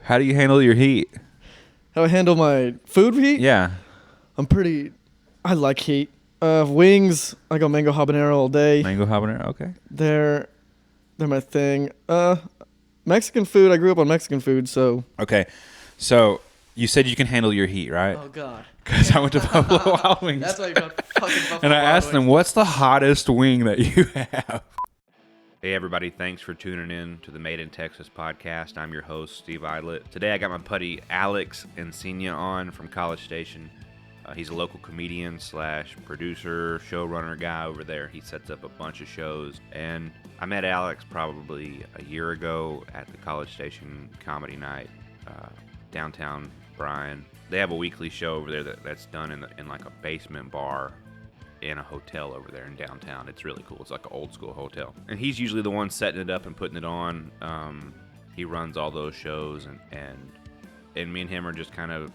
How do you handle your heat? How I handle my food heat? Yeah. I like heat. Wings, I go mango habanero all day. Mango habanero, okay. They're my thing. Mexican food, I grew up on Mexican food, so. Okay, so you said you can handle your heat, right? Oh, God. Because I went to Buffalo Wild Wings. That's why you got fucking Buffalo And I Wild asked Wings. them, what's the hottest wing that you have? Hey, everybody. Thanks for tuning in to the Made in Texas podcast. I'm your host, Steve Idlett. Today, I got my buddy Alex Encinia on from College Station. He's a local comedian / producer, showrunner guy over there. He sets up a bunch of shows. And I met Alex probably a year ago at the College Station Comedy Night, downtown Bryan. They have a weekly show over there that's done in like a basement bar in a hotel over there in downtown. It's really cool. It's like an old school hotel. And he's usually the one setting it up and putting it on. He runs all those shows, and me and him are just kind of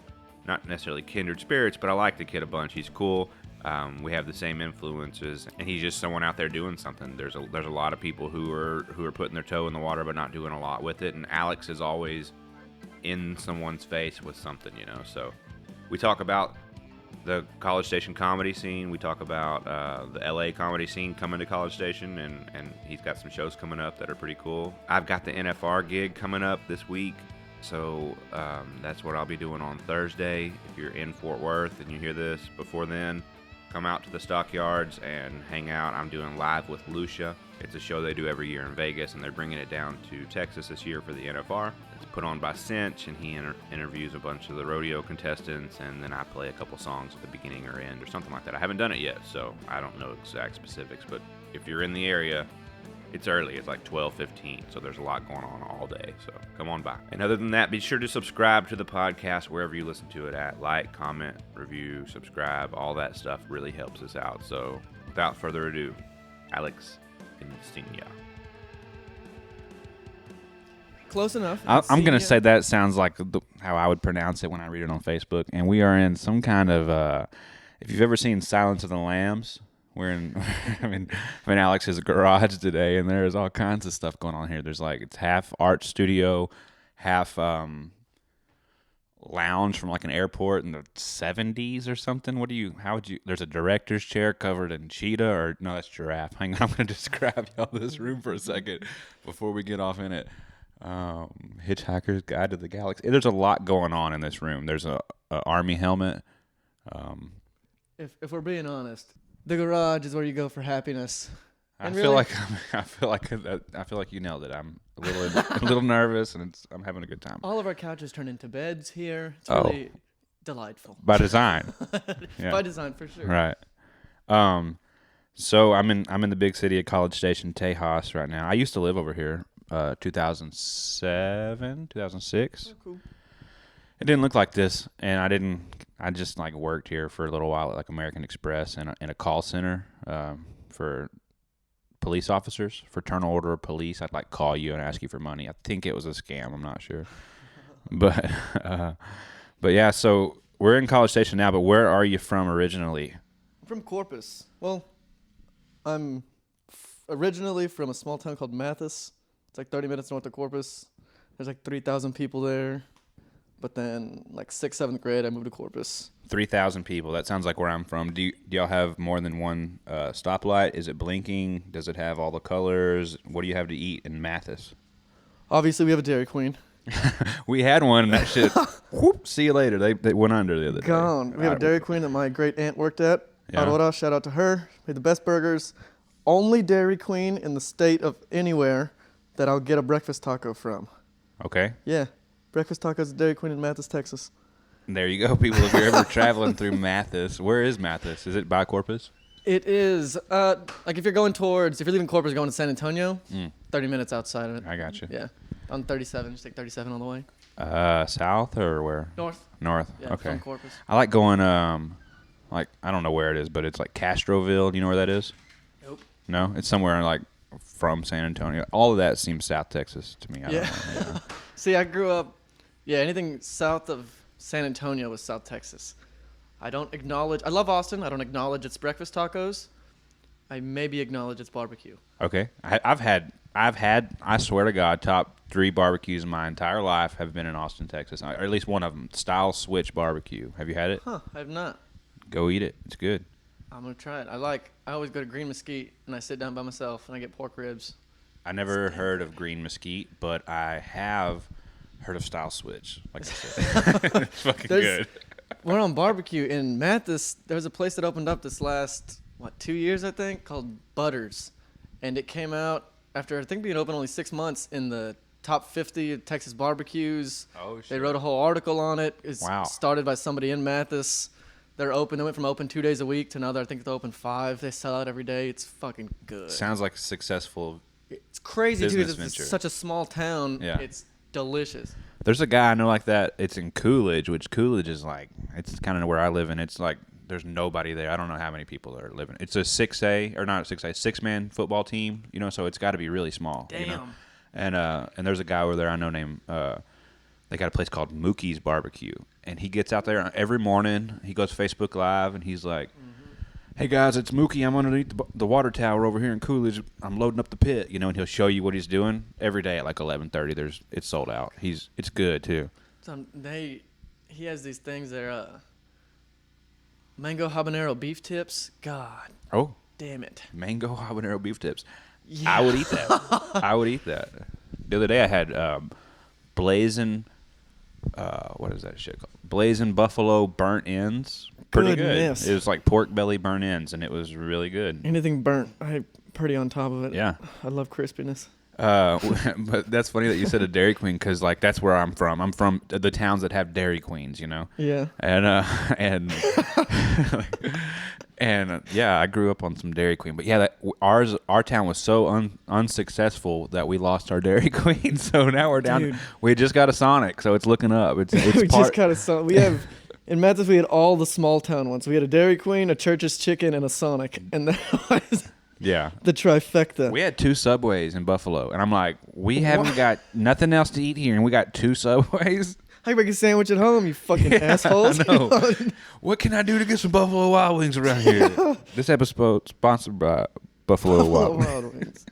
not necessarily kindred spirits, but I like the kid a bunch. He's cool. We have the same influences, and he's just someone out there doing something. There's a lot of people who are putting their toe in the water but not doing a lot with it, and Alex is always in someone's face with something, you know. So we talk about the College Station comedy scene. We talk about the LA comedy scene coming to College Station, and he's got some shows coming up that are pretty cool. I've got the NFR gig coming up this week. So that's what I'll be doing on Thursday. If you're in Fort Worth and you hear this before then, come out to the Stockyards and hang out. I'm doing Live with Lucia. It's a show they do every year in Vegas, and they're bringing it down to Texas this year for the NFR. It's put on by Cinch, and he interviews a bunch of the rodeo contestants, and then I play a couple songs at the beginning or end or something like that. I haven't done it yet, so I don't know exact specifics, but if you're in the area, it's early. It's like 12:15, so there's a lot going on all day, so come on by. And other than that, be sure to subscribe to the podcast wherever you listen to it at. Like, comment, review, subscribe, all that stuff really helps us out. So without further ado, Alex Encinia. Close enough. I'm going to say that sounds like how I would pronounce it when I read it on Facebook. And we are in some kind of, if you've ever seen Silence of the Lambs, we're in, I'm in Alex's garage today, and there's all kinds of stuff going on here. There's like, it's half art studio, half lounge from like an airport in the 70s or something. There's a director's chair covered in cheetah, or no, that's giraffe. Hang on, I'm going to describe y'all this room for a second before we get off in it. Hitchhiker's Guide to the Galaxy. There's a lot going on in this room. There's a army helmet. If we're being honest, the garage is where you go for happiness. I feel like you nailed it. I'm a little nervous, and I'm having a good time. All of our couches turn into beds here. It's really delightful. By design. Yeah. By design, for sure. Right. So I'm in the big city of College Station, Tejas, right now. I used to live over here, 2007, 2006. Oh, cool. It didn't look like this, and I just like worked here for a little while at like American Express in a call center for police officers, fraternal order of police. I'd like call you and ask you for money. I think it was a scam. I'm not sure, but yeah. So we're in College Station now. But where are you from originally? I'm from Corpus. Well, I'm originally from a small town called Mathis. It's like 30 minutes north of Corpus. There's like 3,000 people there. But then, like 6th, 7th grade, I moved to Corpus. 3,000 people. That sounds like where I'm from. Do y'all have more than one stoplight? Is it blinking? Does it have all the colors? What do you have to eat in Mathis? Obviously, we have a Dairy Queen. We had one, and that shit, whoop, see you later. They went under the other day. Gone. We have a Dairy Queen that my great aunt worked at. Yeah. Aurora, shout out to her. Made the best burgers. Only Dairy Queen in the state of anywhere that I'll get a breakfast taco from. Okay. Yeah. Breakfast tacos at Dairy Queen in Mathis, Texas. There you go, people. If you're ever traveling through Mathis, where is Mathis? Is it by Corpus? It is. Like if you're leaving Corpus going to San Antonio, 30 minutes outside of it. I got you. Yeah. On 37. Just take 37 all the way. South or where? North. North. Yeah, Okay. from Corpus. I like going, like, I don't know where it is, but it's like Castroville. Do you know where that is? Nope. No? It's somewhere like from San Antonio. All of that seems South Texas to me. I don't know. Yeah. See, I grew up, anything south of San Antonio was South Texas. I love Austin. I don't acknowledge its breakfast tacos, I maybe acknowledge it's barbecue. Okay. I've had, I swear to God, top 3 barbecues in my entire life have been in Austin, Texas. Or at least one of them. Style Switch Barbecue. Have you had it? Huh, I have not. Go eat it. It's good. I'm going to try it. I always go to Green Mesquite, and I sit down by myself, and I get pork ribs. I never heard of Green Mesquite, but I have heard of Style Switch. Like I said. It's fucking good. We're on barbecue in Mathis. There was a place that opened up this last, 2 years, I think, called Butters. And it came out after, I think, being open only 6 months in the top 50 of Texas barbecues. Oh, shit. They wrote a whole article on it. It's Wow. started by somebody in Mathis. They're open. They went from open 2 days a week to now I think they're open 5. They sell out every day. It's fucking good. Sounds like a successful. It's crazy, too, business because it's venture. such a small town. Yeah. It's delicious. There's a guy I know like that. It's in Coolidge, which Coolidge is like, it's kind of where I live, and it's like there's nobody there. I don't know how many people are living. It's a 6A, or not a 6A, 6-man football team, so it's got to be really small. Damn. And there's a guy over there I know named, they got a place called Mookie's Barbecue, and he gets out there every morning. He goes Facebook Live, and he's like, hey guys, it's Mookie. I'm underneath the water tower over here in Coolidge. I'm loading up the pit, and he'll show you what he's doing every day at like 11:30. It's sold out. It's good too. He has these things that are mango habanero beef tips. God, Oh, damn it! mango habanero beef tips. Yeah. I would eat that. The other day I had blazing. What is that shit called? Blazing buffalo burnt ends. Pretty Goodness. good. It was like pork belly burnt ends, and it was really good. Anything burnt, I'm pretty on top of it. Yeah. I love crispiness. But that's funny that you said a Dairy Queen, because like that's where I'm from. I'm from the towns that have Dairy Queens, Yeah. And and yeah, I grew up on some Dairy Queen. But yeah, our town was so unsuccessful that we lost our Dairy Queen. So now we're down. Dude. We just got a Sonic, so it's looking up. It's We just kind of saw. We have in Mathis. We had all the small town ones. We had a Dairy Queen, a Church's Chicken, and a Sonic, and that was yeah. the trifecta. We had 2 Subways in Buffalo, and I'm like, we haven't got nothing else to eat here, and we got 2 Subways. How you make a sandwich at home, you fucking assholes? I know. What can I do to get some Buffalo Wild Wings around here? This episode sponsored by Buffalo Wild Wings.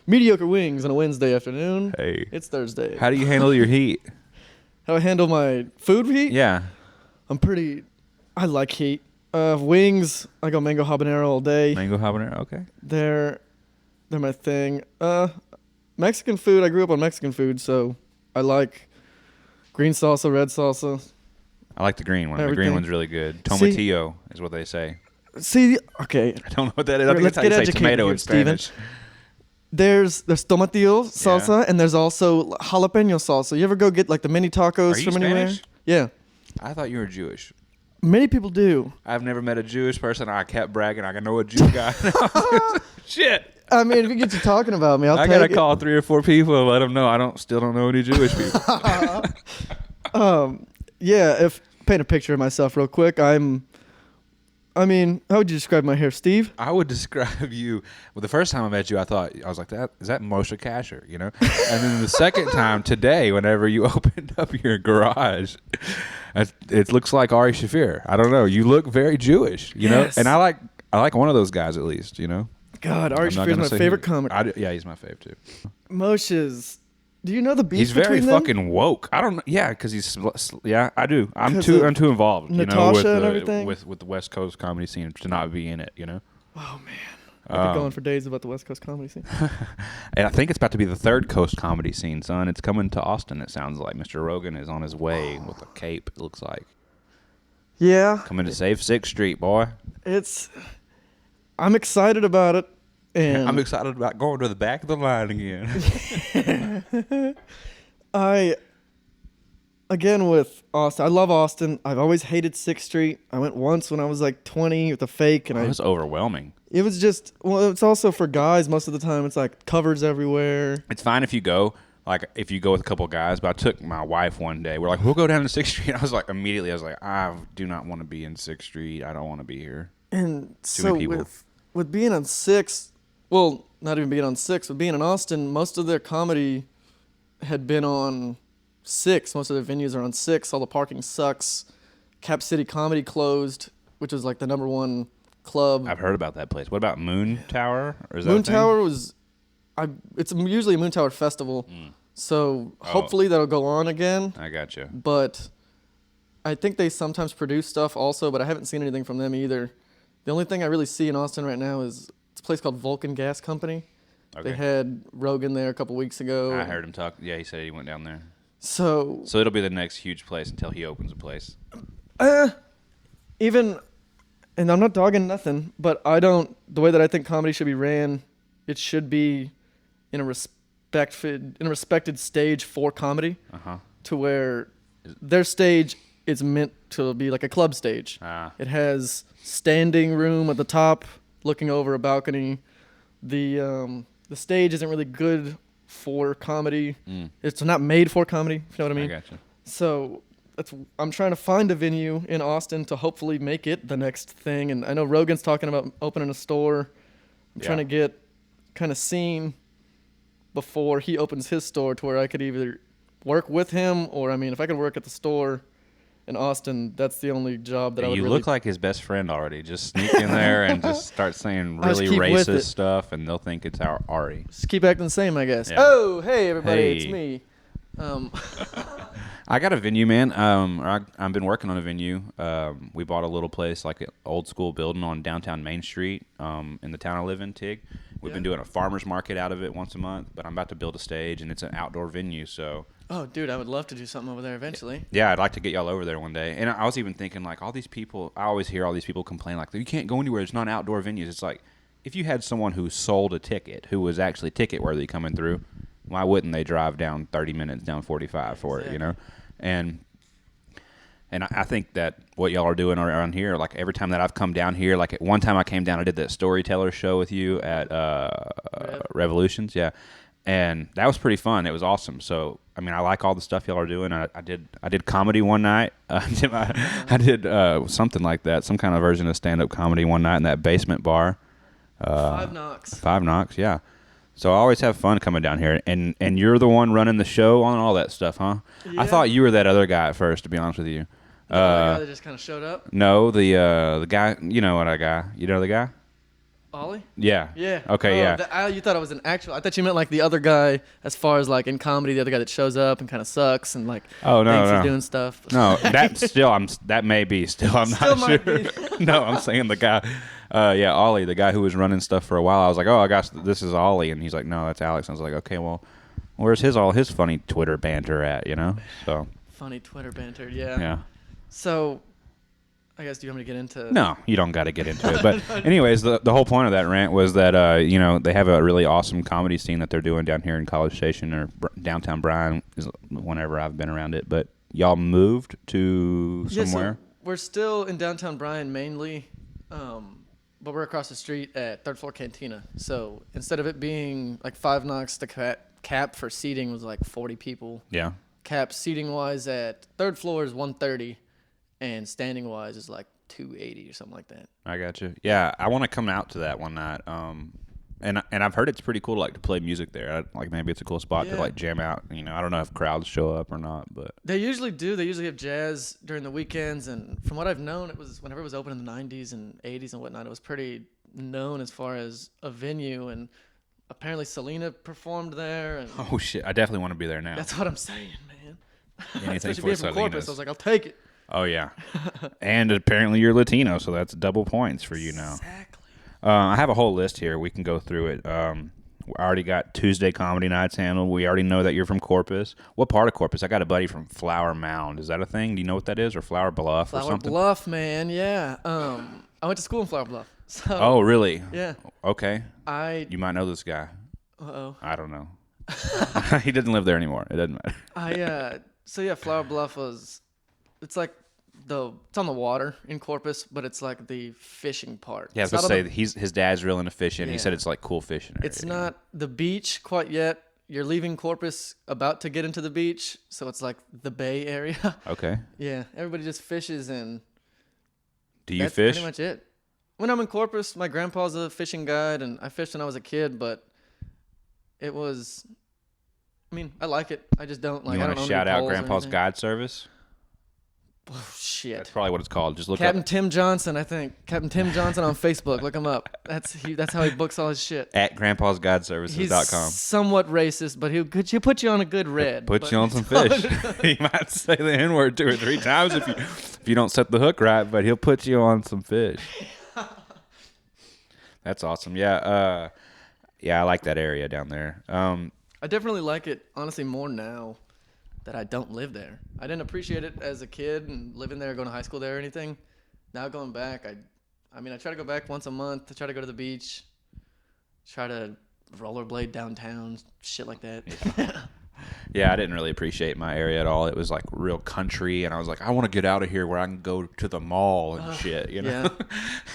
Mediocre wings on a Wednesday afternoon. Hey. It's Thursday. How do you handle your heat? How I handle my food heat? Yeah. I like heat. Wings, I go mango habanero all day. Mango habanero, okay. They're my thing. Mexican food, I grew up on Mexican food, so I like green salsa, red salsa. I like the green one. Everything. The green one's really good. Tomatillo is what they say. See, okay. I don't know what that is. I think Let's that's how you get say educated tomato here, in Spanish. Steven. There's tomatillo salsa, and there's also jalapeno salsa. You ever go get like the mini tacos Are you from anywhere? Spanish? Yeah. I thought you were Jewish. Many people do. I've never met a Jewish person. I kept bragging. I know a Jew guy. Shit. I mean, if you get you talking about me, I gotta call 3 or 4 people and let them know I still don't know any Jewish people. Yeah. If paint a picture of myself real quick, how would you describe my hair, Steve? I would describe you. Well, the first time I met you, I was like, is that Moshe Kasher, And then the second time today, whenever you opened up your garage, it looks like Ari Shafir. I don't know. You look very Jewish, Yes. And I like one of those guys at least, God, Ari Shafir is my favorite comic. Yeah, he's my fave too. Moshe's. Do you know the beef He's very between them? fucking woke. I don't know. Yeah, because I do. I'm 'Cause too of involved, Natasha and everything? with the West Coast comedy scene to not be in it, Oh, man. I've been going for days about the West Coast comedy scene. And I think it's about to be the third coast comedy scene, son. It's coming to Austin, it sounds like. Mr. Rogan is on his way with a cape, it looks like. Yeah. Coming to save 6th Street, boy. I'm excited about it. And I'm excited about going to the back of the line again. Again with Austin, I love Austin. I've always hated 6th Street. I went once when I was like 20 with a fake. And It was overwhelming. It was just, it's also for guys most of the time. It's like covers everywhere. It's fine if you go. Like, if you go with a couple guys, but I took my wife one day. We're like, we'll go down to 6th Street. I was like, I do not want to be in 6th Street. I don't want to be here. And Too so many people. with being on 6th, well, not even being on 6th, but being in Austin, most of their comedy had been on 6th. Most of their venues are on 6th. All the parking sucks. Cap City Comedy closed, which was like the #1 club. I've heard about that place. What about Moon Tower? Or is that Moon a thing? Tower it's usually a Moon Tower festival, so hopefully that'll go on again. I gotcha. But I think they sometimes produce stuff also, but I haven't seen anything from them either. The only thing I really see in Austin right now is it's a place called Vulcan Gas Company. Okay. They had Rogan there a couple weeks ago. I heard him talk. Yeah, he said he went down there. So it'll be the next huge place until he opens a place. Even, and I'm not dogging nothing, but the way that I think comedy should be ran, it should be in a respected stage for comedy, to where their stage is meant to be like a club stage. It has standing room at the top, looking over a balcony. The stage isn't really good for comedy. It's not made for comedy, if you know what I mean. I gotcha. So I'm trying to find a venue in Austin to hopefully make it the next thing. And I know Rogan's talking about opening a store. I'm trying to get kind of seen before he opens his store to where I could either work with him or, I mean, if I could work at the store in Austin, that's the only job that I would You really... look like his best friend already. Just sneak in there and just start saying really racist stuff, and they'll think it's our Ari. Just keep acting the same, I guess. Yeah. Oh, hey, everybody, Hey. it's me. I got a venue, man. I've been working on a venue. We bought a little place, like an old school building on downtown Main Street in the town I live in, Tig. We've been doing a farmer's market out of it once a month, but I'm about to build a stage, and it's an outdoor venue, so... Oh, dude, I would love to do something over there eventually. Yeah, I'd like to get y'all over there one day. And I was even thinking, like, all these people, I always hear all these people complain, like, you can't go anywhere. It's not outdoor venues. It's like, if you had someone who sold a ticket, who was actually ticket-worthy coming through, why wouldn't they drive down 30 minutes, down 45 for it, you know? And I think that what y'all are doing around here, like, every time that I've come down here, like, at one time I came down, I did that storyteller show with you at Revolutions, yeah. And that was pretty fun. It was awesome. So, I mean, I like all the stuff y'all are doing. I did comedy one night. I did something like that, some kind of version of stand-up comedy one night in that basement bar. 5 Knocks. 5 Knocks, yeah. So I always have fun coming down here. And you're the one running the show on all that stuff, huh? Yeah. I thought you were that other guy at first, to be honest with you. The guy that just kind of showed up? No, the guy, you know what I got. You know the guy? Ollie? Yeah. Yeah. Okay, yeah. You thought it was an actual... I thought you meant like the other guy as far as like in comedy, the other guy that shows up and kind of sucks and like thinks he's doing stuff. No, that may be still. I'm Still not might sure. be. No, I'm saying the guy. Ollie, the guy who was running stuff for a while. I was like, oh, I guess this is Ollie, and he's like, no, that's Alex. I was like, okay, well, where's all his funny Twitter banter at? You know, so. Funny Twitter banter, yeah. Yeah. So, I guess, do you want me to get into... No, you don't got to get into it. But anyways, the whole point of that rant was that, they have a really awesome comedy scene that they're doing down here in College Station or downtown Bryan, is whenever I've been around it. But y'all moved to somewhere? Yeah, so we're still in downtown Bryan mainly, but we're across the street at Third Floor Cantina. So instead of it being like 5 Knocks, the cap for seating was like 40 people. Yeah. Cap seating-wise at third floor is 130. And standing-wise is like 280 or something like that. I got you. Yeah, I want to come out to that one night. And I've heard it's pretty cool to play music there. Like maybe it's a cool spot to jam out. You know, I don't know if crowds show up or not, but they usually do. They usually have jazz during the weekends, and from what I've known, it was whenever it was open in the 90s and 80s and whatnot. It was pretty known as far as a venue, and apparently Selena performed there. And oh shit, I definitely want to be there now. that's what I'm saying, man. Anything Especially being from Corpus, I was like, I'll take it. Oh, yeah. And apparently you're Latino, so that's double points for you now. Exactly. I have a whole list here. We can go through it. We already got Tuesday comedy nights handled. We already know that you're from Corpus. What part of Corpus? I got a buddy from Flower Mound. Is that a thing? Do you know what that is? Or Flower Bluff or something? Flower Bluff, man, yeah. I went to school in Flower Bluff. So, oh, really? Yeah. Okay. You might know this guy. Uh-oh. I don't know. He doesn't live there anymore. It doesn't matter. So yeah, Flower Bluff it's like it's on the water in Corpus, but it's like the fishing part. Yeah, I was going to say, his dad's real into fishing. Yeah. He said it's like cool fishing. It's not the beach quite yet. You're leaving Corpus about to get into the beach, so it's like the Bay area. Okay. Yeah, everybody just fishes, and do you that's fish? pretty much it. When I'm in Corpus, my grandpa's a fishing guide, and I fished when I was a kid, but it was... I mean, I like it. I just don't like. You want to shout out Grandpa's Guide Service? Oh, shit. That's probably what it's called. Just look Captain up Tim Johnson, I think. Captain Tim Johnson on Facebook. Look him up. That's how he books all his shit. at He's grandpasguideservices.com. somewhat racist, but he'll put you on a good red. Put you on some fish. He might say the N-word 2 or 3 times if you don't set the hook right, but he'll put you on some fish. That's awesome. Yeah, I like that area down there. I definitely like it, honestly, more now that I don't live there. I didn't appreciate it as a kid and living there, going to high school there or anything. Now going back, I try to go back once a month. I try to go to the beach, try to rollerblade downtown, shit like that. Yeah, I didn't really appreciate my area at all. It was like real country, and I was like, I want to get out of here where I can go to the mall and shit, you know?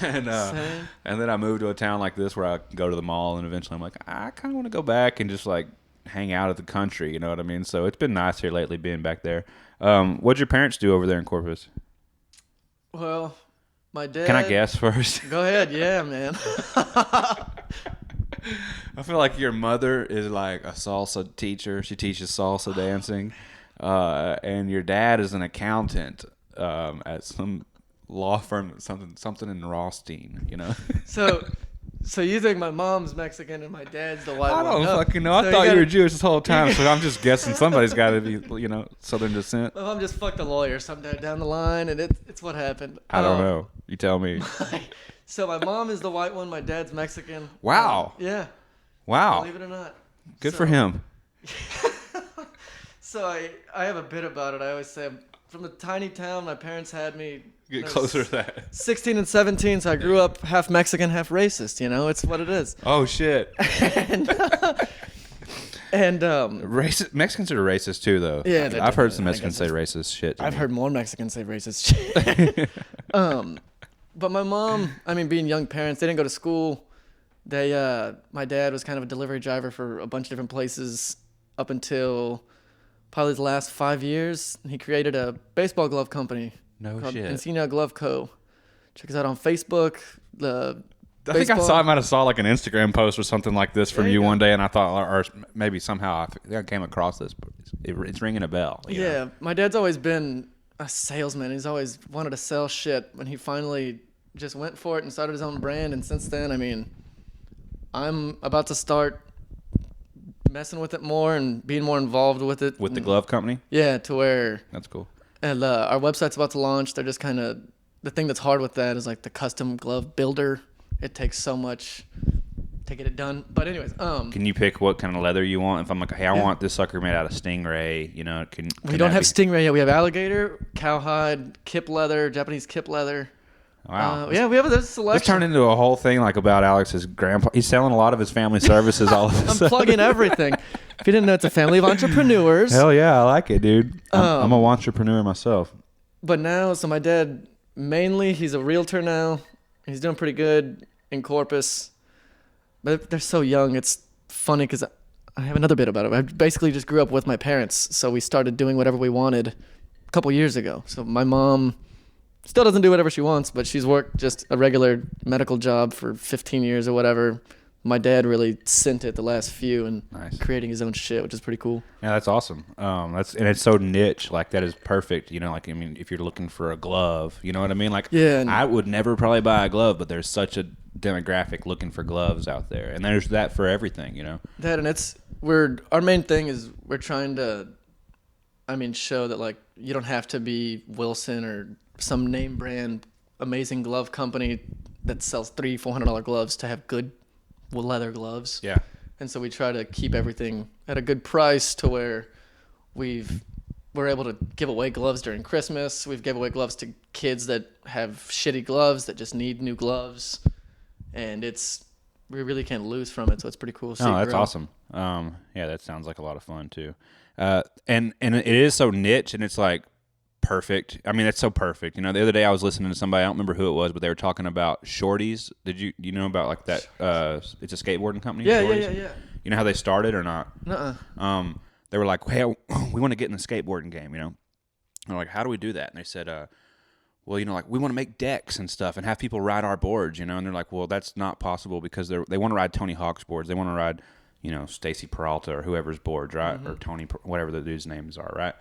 Yeah. And then I moved to a town like this where I can go to the mall, and eventually I'm like, I kind of want to go back and just like hang out at the country, you know what I mean? So it's been nice here lately being back there. What'd your parents do over there in Corpus? Well, my dad... Can I guess first? Go ahead, yeah, man. I feel like your mother is like a salsa teacher. She teaches salsa dancing. And your dad is an accountant at some law firm, something in Rothstein, you know? So you think my mom's Mexican and my dad's the white one? I don't No. fucking know. I So thought you were Jewish this whole time, so I'm just guessing somebody's got to be, you know, Southern descent. My mom just fucked a lawyer sometime down the line, and it's what happened. I don't know. You tell me. So my mom is the white one, my dad's Mexican. Wow. Yeah. Wow. Believe it or not. Good for him. So I have a bit about it. I always say I'm from the tiny town my parents had me. Get closer to that. 16 and 17, so I grew up half Mexican, half racist. You know, it's what it is. Oh shit. And racist Mexicans are racist too, though. Yeah, I've heard some Mexicans say racist shit. I've heard more Mexicans say racist shit. But my mom, being young parents, they didn't go to school. My dad was kind of a delivery driver for a bunch of different places up until probably the last 5 years. He created a baseball glove company called shit. Encinia Glove Co. Check us out on Facebook. I think I might have saw like an Instagram post or something like this from you one day, and I thought, or maybe somehow I came across this, but it's ringing a bell. You know? My dad's always been a salesman. He's always wanted to sell shit. When he finally just went for it and started his own brand, and since then, I'm about to start messing with it more and being more involved with it. With the glove company? Yeah, to where... That's cool. And our website's about to launch. They're just kind of... The thing that's hard with that is like the custom glove builder. It takes so much to get it done. But anyways... Can you pick what kind of leather you want? If I'm like, hey, I want this sucker made out of stingray, you know, can we don't have stingray yet. We have alligator, cowhide, kip leather, Japanese kip leather. Wow. We have this selection. This turned into a whole thing like about Alex's grandpa. He's selling a lot of his family services all of a sudden. I'm plugging everything. If you didn't know, it's a family of entrepreneurs. Hell yeah, I like it, dude. I'm a entrepreneur myself. But now, so my dad, mainly, he's a realtor now. He's doing pretty good in Corpus. But they're so young, it's funny because I have another bit about it. I basically just grew up with my parents, so we started doing whatever we wanted a couple years ago. So my mom... still doesn't do whatever she wants, but she's worked just a regular medical job for 15 years or whatever. My dad really sent it the last few and creating his own shit, which is pretty cool. Yeah, that's awesome. And it's so niche. Like, that is perfect. You know, like, if you're looking for a glove, you know what I mean? Like, I would never probably buy a glove, but there's such a demographic looking for gloves out there. And there's that for everything, you know? That, and our main thing is we're trying to, show that, like, you don't have to be Wilson or some name brand amazing glove company that sells $300-$400 gloves to have good leather gloves. Yeah. And so we try to keep everything at a good price to where we're able to give away gloves during Christmas. We've given away gloves to kids that have shitty gloves that just need new gloves. And we really can't lose from it, so it's pretty cool. Oh, that's awesome. Yeah, that sounds like a lot of fun too. And it is so niche, and it's like perfect. It's so perfect. You know, the other day I was listening to somebody, I don't remember who it was, but they were talking about shorties. Did you know about like that? It's a skateboarding company. Yeah. You know how they started or not? Nuh-uh. They were like, hey, we want to get in the skateboarding game, you know? And they're like, how do we do that? And they said, well, you know, like, we want to make decks and stuff and have people ride our boards, you know? And they're like, well, that's not possible because they want to ride Tony Hawk's boards. They want to ride, you know, Stacy Peralta or whoever's boards, right? Mm-hmm. Or Tony, whatever the dude's names are, right?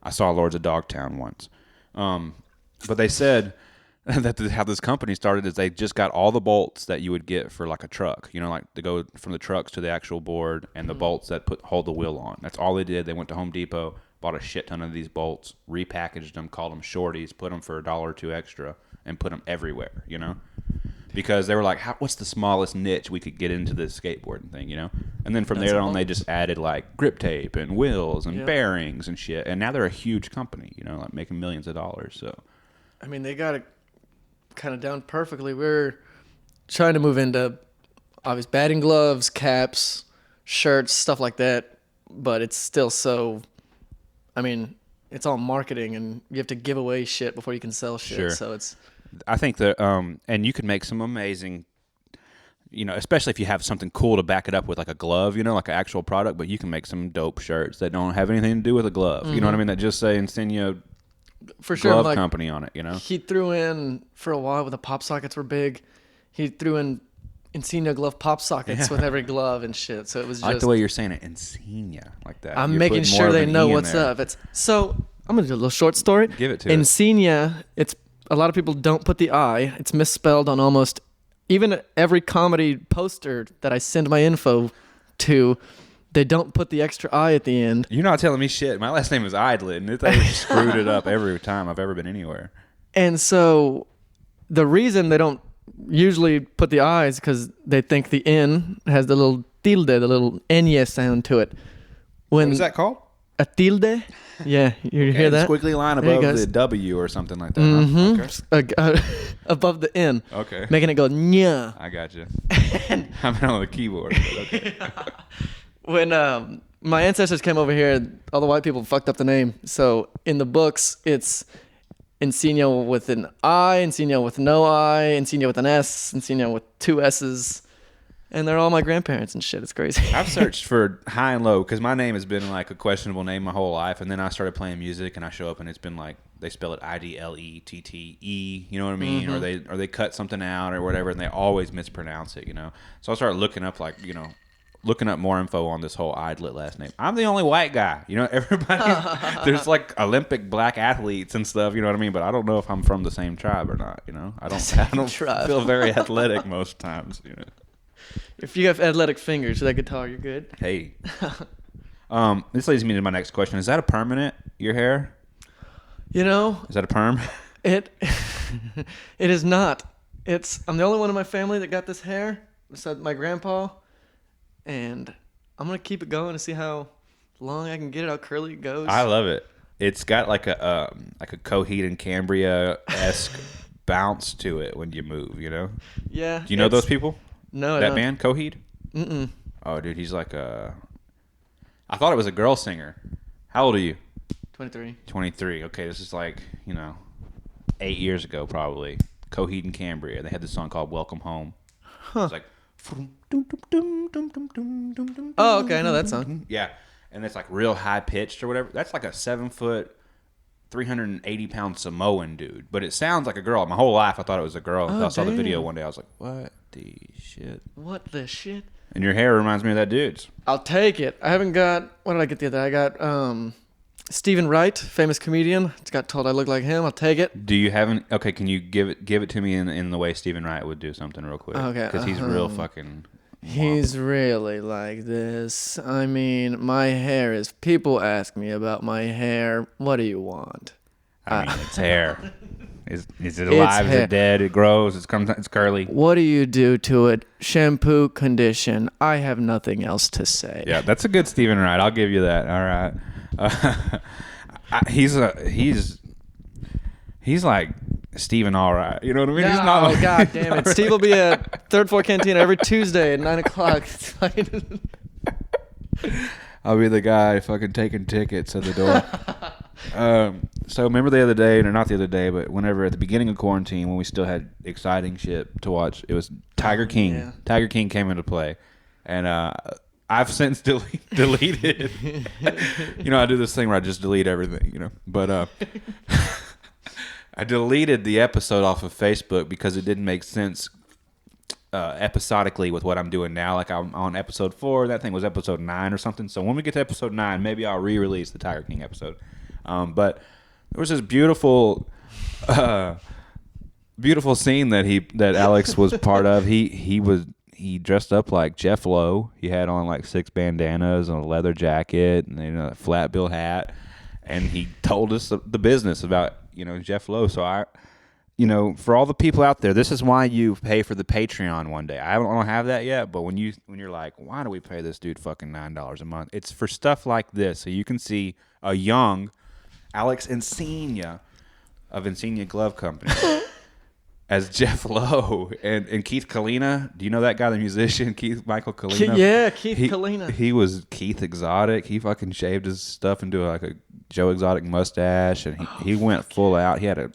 I saw Lords of Dogtown once. But they said that how this company started is they just got all the bolts that you would get for like a truck, like to go from the trucks to the actual board and the bolts that hold the wheel on. That's all they did. They went to Home Depot, bought a shit ton of these bolts, repackaged them, called them shorties, put them for $1 or $2 extra, and put them everywhere, because they were like, what's the smallest niche we could get into this skateboarding thing, And then from there on, they just added like grip tape and wheels and bearings and shit. And now they're a huge company, like making millions of dollars. So, I mean, they got it kind of down perfectly. We're trying to move into obvious batting gloves, caps, shirts, stuff like that. But it's still so, I mean, it's all marketing and you have to give away shit before you can sell shit. Sure. So it's, I think that, and you can make some amazing, especially if you have something cool to back it up with, like a glove, like an actual product, but you can make some dope shirts that don't have anything to do with a glove. You know what I mean? That just say Encinia for sure, glove like, company on it, He threw in, for a while when the pop sockets were big, he threw in Encinia glove pop sockets with every glove and shit. So it was just... I like the way you're saying it, Encinia, like that. I'm making sure they know what's up. So I'm going to do a little short story. Give it to Encinia, it's... A lot of people don't put the I. It's misspelled on almost even every comedy poster that I send my info to. They don't put the extra I at the end. You're not telling me shit. My last name is Idlett, and they screwed it up every time I've ever been anywhere. And so the reason they don't usually put the I is because they think the N has the little tilde, the little Enya sound to it. What is that called? A tilde? Yeah, you hear that? Squiggly line above the W or something like that. Mm-hmm. Okay. Above the N. Okay. Making it go nya. I got you. I'm not on the keyboard. Okay. When my ancestors came over here, all the white people fucked up the name. So in the books, it's Encinia with an I, Encinia with no I, Encinia with an S, Encinia with 2 S's. And they're all my grandparents and shit. It's crazy. I've searched for high and low because my name has been like a questionable name my whole life. And then I started playing music and I show up and it's been like they spell it Idlettee. You know what I mean? Mm-hmm. Or they cut something out or whatever and they always mispronounce it, So I started looking up looking up more info on this whole Idlett last name. I'm the only white guy. Everybody, there's like Olympic black athletes and stuff, you know what I mean? But I don't know if I'm from the same tribe or not, I don't feel very athletic most times, If you have athletic fingers to that guitar, you're good. Hey. This leads me to my next question. Is that a permanent, your hair? Is that a perm? It is not. I'm the only one in my family that got this hair, besides my grandpa. And I'm going to keep it going to see how long I can get it, how curly it goes. I love it. It's got like a Coheed and Cambria-esque bounce to it when you move, Yeah. Do you know those people? No, that band, Coheed? Mm-mm. Oh, dude, he's like I thought it was a girl singer. How old are you? 23. 23. Okay, this is like, 8 years ago probably. Coheed and Cambria. They had this song called Welcome Home. Huh. It's like... Oh, okay, I know that song. Yeah, and it's like real high-pitched or whatever. That's like a 7-foot, 380-pound Samoan dude. But it sounds like a girl. My whole life I thought it was a girl. Until I saw the video one day. I was like, what the shit? What the shit? And your hair reminds me of that dude's. I'll take it. I haven't got... What did I get the other day? I got Stephen Wright, famous comedian. It's got told I look like him. I'll take it. Do you have an... Okay, can you give it to me in the way Stephen Wright would do something real quick? Okay. Because he's real fucking... He's really like this. I mean, my hair is... People ask me about my hair. What do you want? I mean, it's hair. Is it alive? Is it dead? It grows? It's curly? What do you do to it? Shampoo, condition. I have nothing else to say. Yeah, that's a good Stephen Wright. I'll give you that. All right. He's like Stephen All Right. You know what I mean? He's not like, God damn it. Steve will be at Third Floor Cantina every Tuesday at 9 o'clock. I'll be the guy fucking taking tickets at the door. So remember the other day, or not the other day, but whenever at the beginning of quarantine when we still had exciting shit to watch, it was Tiger King. Yeah. Tiger King came into play. And I've since deleted. I do this thing where I just delete everything, But I deleted the episode off of Facebook because it didn't make sense episodically with what I'm doing now. Like I'm on episode 4. That thing was episode 9 or something. So when we get to episode 9, maybe I'll re-release the Tiger King episode. But There was this beautiful scene that Alex was part of. He dressed up like Jeff Lowe. He had on like 6 bandanas and a leather jacket and a flat bill hat, and he told us the business about Jeff Lowe. So for all the people out there, this is why you pay for the Patreon one day. I don't have that yet, but when you're like, why do we pay this dude fucking $9 a month? It's for stuff like this, so you can see a young Alex Encinia of Encinia Glove Company as Jeff Lowe and Keith Kalina. Do you know that guy, the musician, Michael Kalina? Yeah, Keith Kalina. He was Keith Exotic. He fucking shaved his stuff into like a Joe Exotic mustache, and he went full out. He had a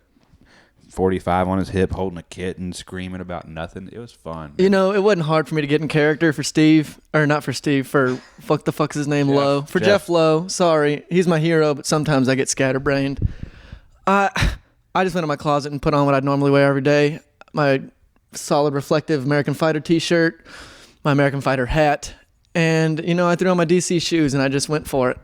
45 on his hip, holding a kitten, screaming about nothing. It was fun. It wasn't hard for me to get in character for Steve, or not for Steve, for fuck the fuck's his name, Lowe. For Jeff Lowe, sorry. He's my hero, but sometimes I get scatterbrained. I just went in my closet and put on what I'd normally wear every day. My solid reflective American Fighter t-shirt, my American Fighter hat, and, I threw on my DC shoes and I just went for it.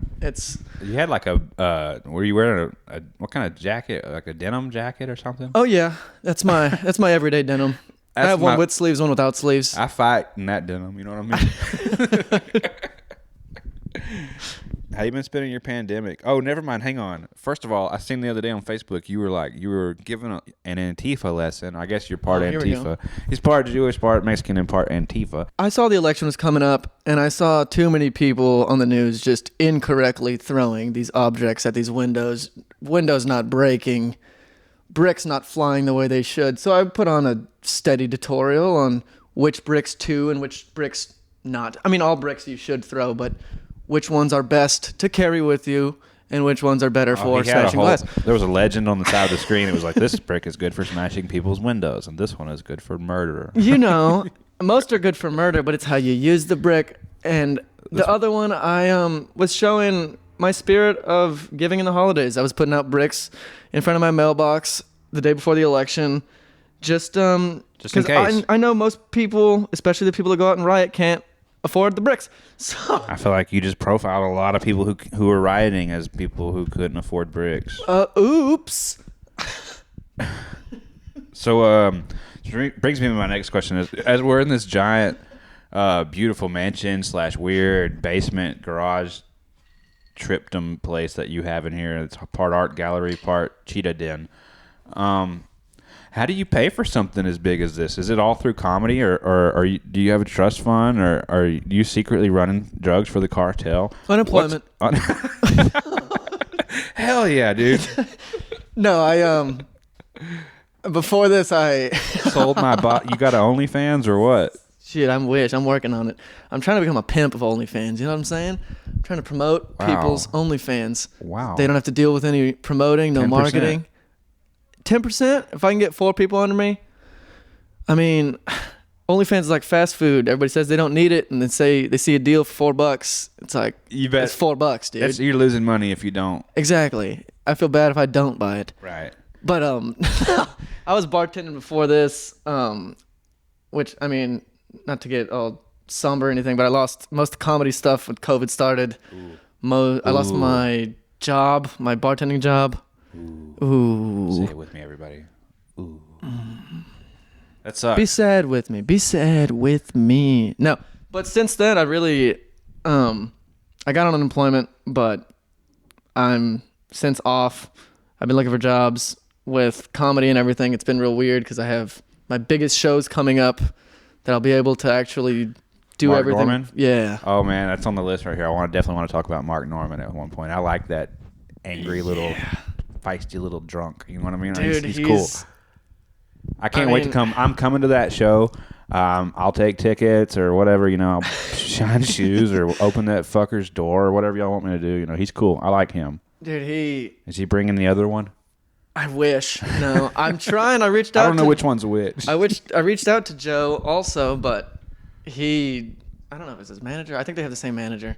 You had like were you wearing what kind of jacket? Like a denim jacket or something? Oh yeah, that's my everyday denim. I have one with sleeves, one without sleeves. I fight in that denim, you know what I mean? How you been spending your pandemic? Oh, never mind. Hang on. First of all, I seen the other day on Facebook you were giving an Antifa lesson. I guess you're part Antifa. He's part Jewish, part Mexican, and part Antifa. I saw the election was coming up, and I saw too many people on the news just incorrectly throwing these objects at these windows. Windows not breaking, bricks not flying the way they should. So I put on a steady tutorial on which bricks to and which bricks not. I mean, all bricks you should throw, but which ones are best to carry with you and which ones are better for smashing glass. There was a legend on the side of the screen. It was like, this brick is good for smashing people's windows, and this one is good for murder. Most are good for murder, but it's how you use the brick. And the other one, I was showing my spirit of giving in the holidays. I was putting out bricks in front of my mailbox the day before the election, just in case. I know most people, especially the people that go out and riot, can't afford the bricks. So I feel like you just profiled a lot of people who were rioting as people who couldn't afford bricks. Oops. So brings me to my next question. As we're in this giant, beautiful mansion / weird basement garage triptym place that you have in here, it's part art gallery, part cheetah den. How do you pay for something as big as this? Is it all through comedy, or do you have a trust fund, or are you secretly running drugs for the cartel? Unemployment. Hell yeah, dude. No, before this, I sold my You got an OnlyFans or what? Shit, I wish. I'm working on it. I'm trying to become a pimp of OnlyFans. You know what I'm saying? I'm trying to promote people's OnlyFans. Wow. They don't have to deal with any promoting, no 10%. Marketing. 10%? If I can get 4 people under me? I mean, OnlyFans is like fast food. Everybody says they don't need it, and they see a deal for $4. It's like, you bet. It's $4, dude. You're losing money if you don't. Exactly. I feel bad if I don't buy it. Right. But I was bartending before this, which, I mean, not to get all somber or anything, but I lost most of the comedy stuff when COVID started. I lost my job, my bartending job. Ooh. Say it with me, everybody. Ooh. That sucks. Be sad with me. Be sad with me. No, but since then, I really, I got on unemployment, but I'm since off. I've been looking for jobs with comedy and everything. It's been real weird because I have my biggest shows coming up that I'll be able to actually do Mark everything. Norman? Yeah. Oh man, that's on the list right here. I definitely want to talk about Mark Norman at one point. I like that angry little, feisty little drunk. You know what I mean? Dude, he's cool. I can't wait to come. I'm coming to that show. I'll take tickets or whatever. I'll shine shoes or open that fucker's door or whatever y'all want me to do. He's cool. I like him. Dude, is he bringing the other one? I wish. No, I'm trying. I reached out. I don't know which one's which. I reached out to Joe also, but I don't know if it's his manager. I think they have the same manager.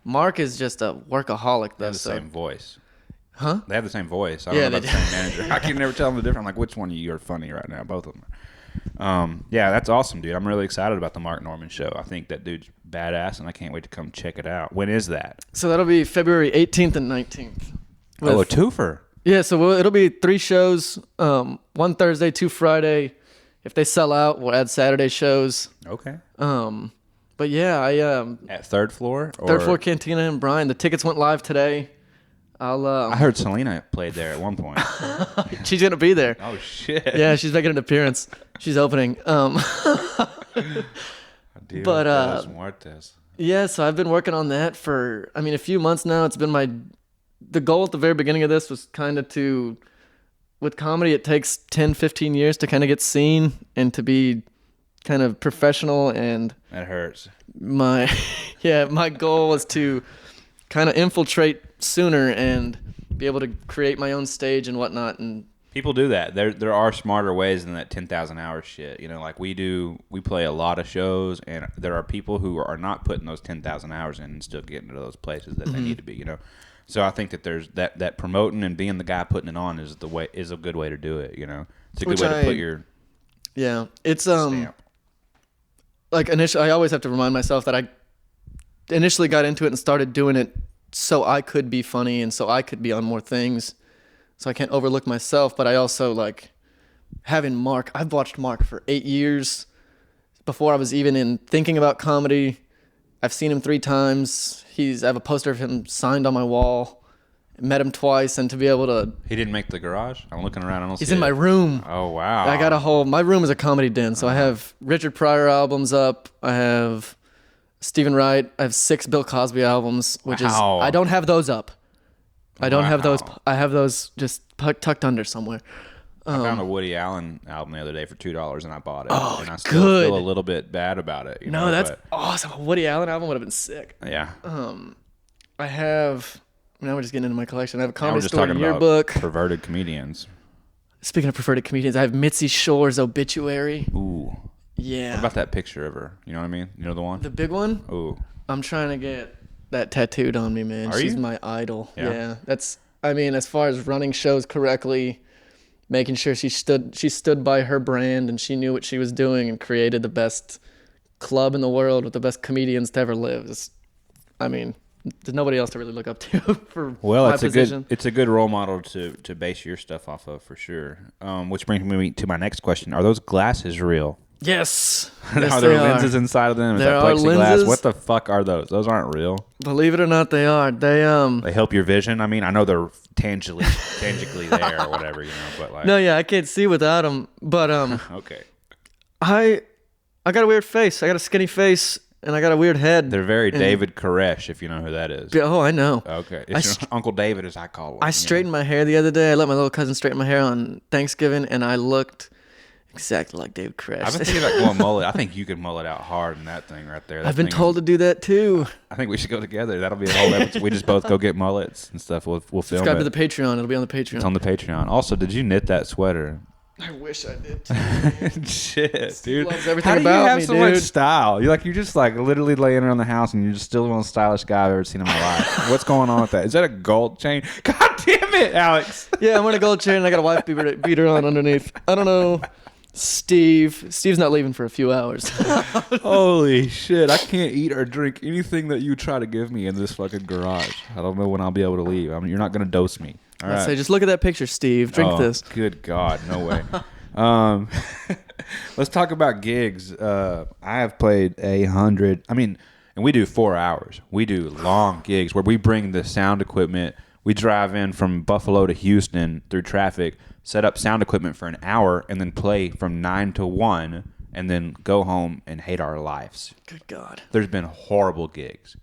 Mark is just a workaholic, though. They have the same voice. Huh? They have the same voice. I don't know about the same manager. I can never tell them the difference. I'm like, which one of you are funny right now? Both of them. Yeah, that's awesome, dude. I'm really excited about the Mark Norman show. I think that dude's badass, and I can't wait to come check it out. When is that? So that'll be February 18th and 19th. A twofer. Yeah, so it'll be 3 shows, 1 Thursday, 2 Friday. If they sell out, we'll add Saturday shows. Okay. But yeah, At third floor? Or... third floor Cantina in Bryan. The tickets went live today. I heard Selena played there at one point. She's gonna be there. Oh shit. Yeah, she's making an appearance. She's opening. Yeah, so I've been working on that for, a few months now. It's been the goal at the very beginning of this was kind of with comedy, it takes 10, 15 years to kind of get seen and to be kind of professional. And that hurts. My goal was to kind of infiltrate sooner and be able to create my own stage and whatnot. And people do that. There are smarter ways than that 10,000 hours shit. Like we play a lot of shows, and there are people who are not putting those 10,000 hours in and still getting to those places that they need to be. So I think that there's that promoting and being the guy putting it on is a good way to do it. It's a good way to put your stamp. Like initially, I always have to remind myself that I initially got into it and started doing it so I could be funny and so I could be on more things. So I can't overlook myself, but I also like having Mark. I've watched Mark for 8 years before I was even thinking about comedy. I've seen him 3 times. I have a poster of him signed on my wall. Met him twice, and to be able to... He didn't make the garage? I'm looking around. I don't see it. He's in my room. Oh, wow. I got my room is a comedy den, so I have Richard Pryor albums up. I have Stephen Wright. I have 6 Bill Cosby albums, which is... I don't have those up. I don't have those. I have those just tucked under somewhere. I found a Woody Allen album the other day for $2, and I bought it. Oh, and I still feel a little bit bad about it. That's awesome. A Woody Allen album would have been sick. Yeah. I have... Now we're just getting into my collection. I have a Comedy we're just Store talking yearbook. About perverted comedians. Speaking of perverted comedians, I have Mitzi Shore's obituary. Ooh. Yeah. What about that picture of her? You know what I mean? You know the one? The big one? Ooh. I'm trying to get that tattooed on me, man. She's my idol. Yeah. That's... as far as running shows correctly, making sure she stood by her brand and she knew what she was doing and created the best club in the world with the best comedians to ever live. There's nobody else to really look up to for my position. It's a good role model to base your stuff off of for sure. Which brings me to my next question: are those glasses real? Yes. Are there lenses inside of them? Is that plexiglass? Lenses. What the fuck are those? Those aren't real. Believe it or not, they are. They help your vision. I know they're tangibly there or whatever, but like. No, yeah, I can't see without them. But okay. I got a weird face. I got a skinny face. And I got a weird head. They're very David Koresh, if you know who that is. Oh, I know. Okay. It's your Uncle David, as I call him. I straightened my hair the other day. I let my little cousin straighten my hair on Thanksgiving, and I looked exactly like David Koresh. I've been thinking about going mullet. I think you could mullet out hard in that thing right there. I've been told to do that, too. I think we should go together. That'll be a whole episode. We just both go get mullets and stuff. We'll film Subscribe to the Patreon. It'll be on the Patreon. It's on the Patreon. Also, did you knit that sweater? I wish I did too. Shit, dude. Loves everything How do about you have me, so dude? much style? You're just literally laying around the house, and you're just still the most stylish guy I've ever seen in my life. What's going on with that? Is that a gold chain? God damn it, Alex. Yeah, I'm wearing a gold chain, and I got a wife beater on underneath. I don't know. Steve's not leaving for a few hours. Holy shit. I can't eat or drink anything that you try to give me in this fucking garage. I don't know when I'll be able to leave. You're not going to dose me. All right. Say, just look at that picture, Steve. Drink this. Good God. No way. Let's talk about gigs. I have played 100. And we do 4 hours. We do long gigs where we bring the sound equipment. We drive in from Buffalo to Houston through traffic, set up sound equipment for an hour, and then play from 9 to 1, and then go home and hate our lives. Good God. There's been horrible gigs.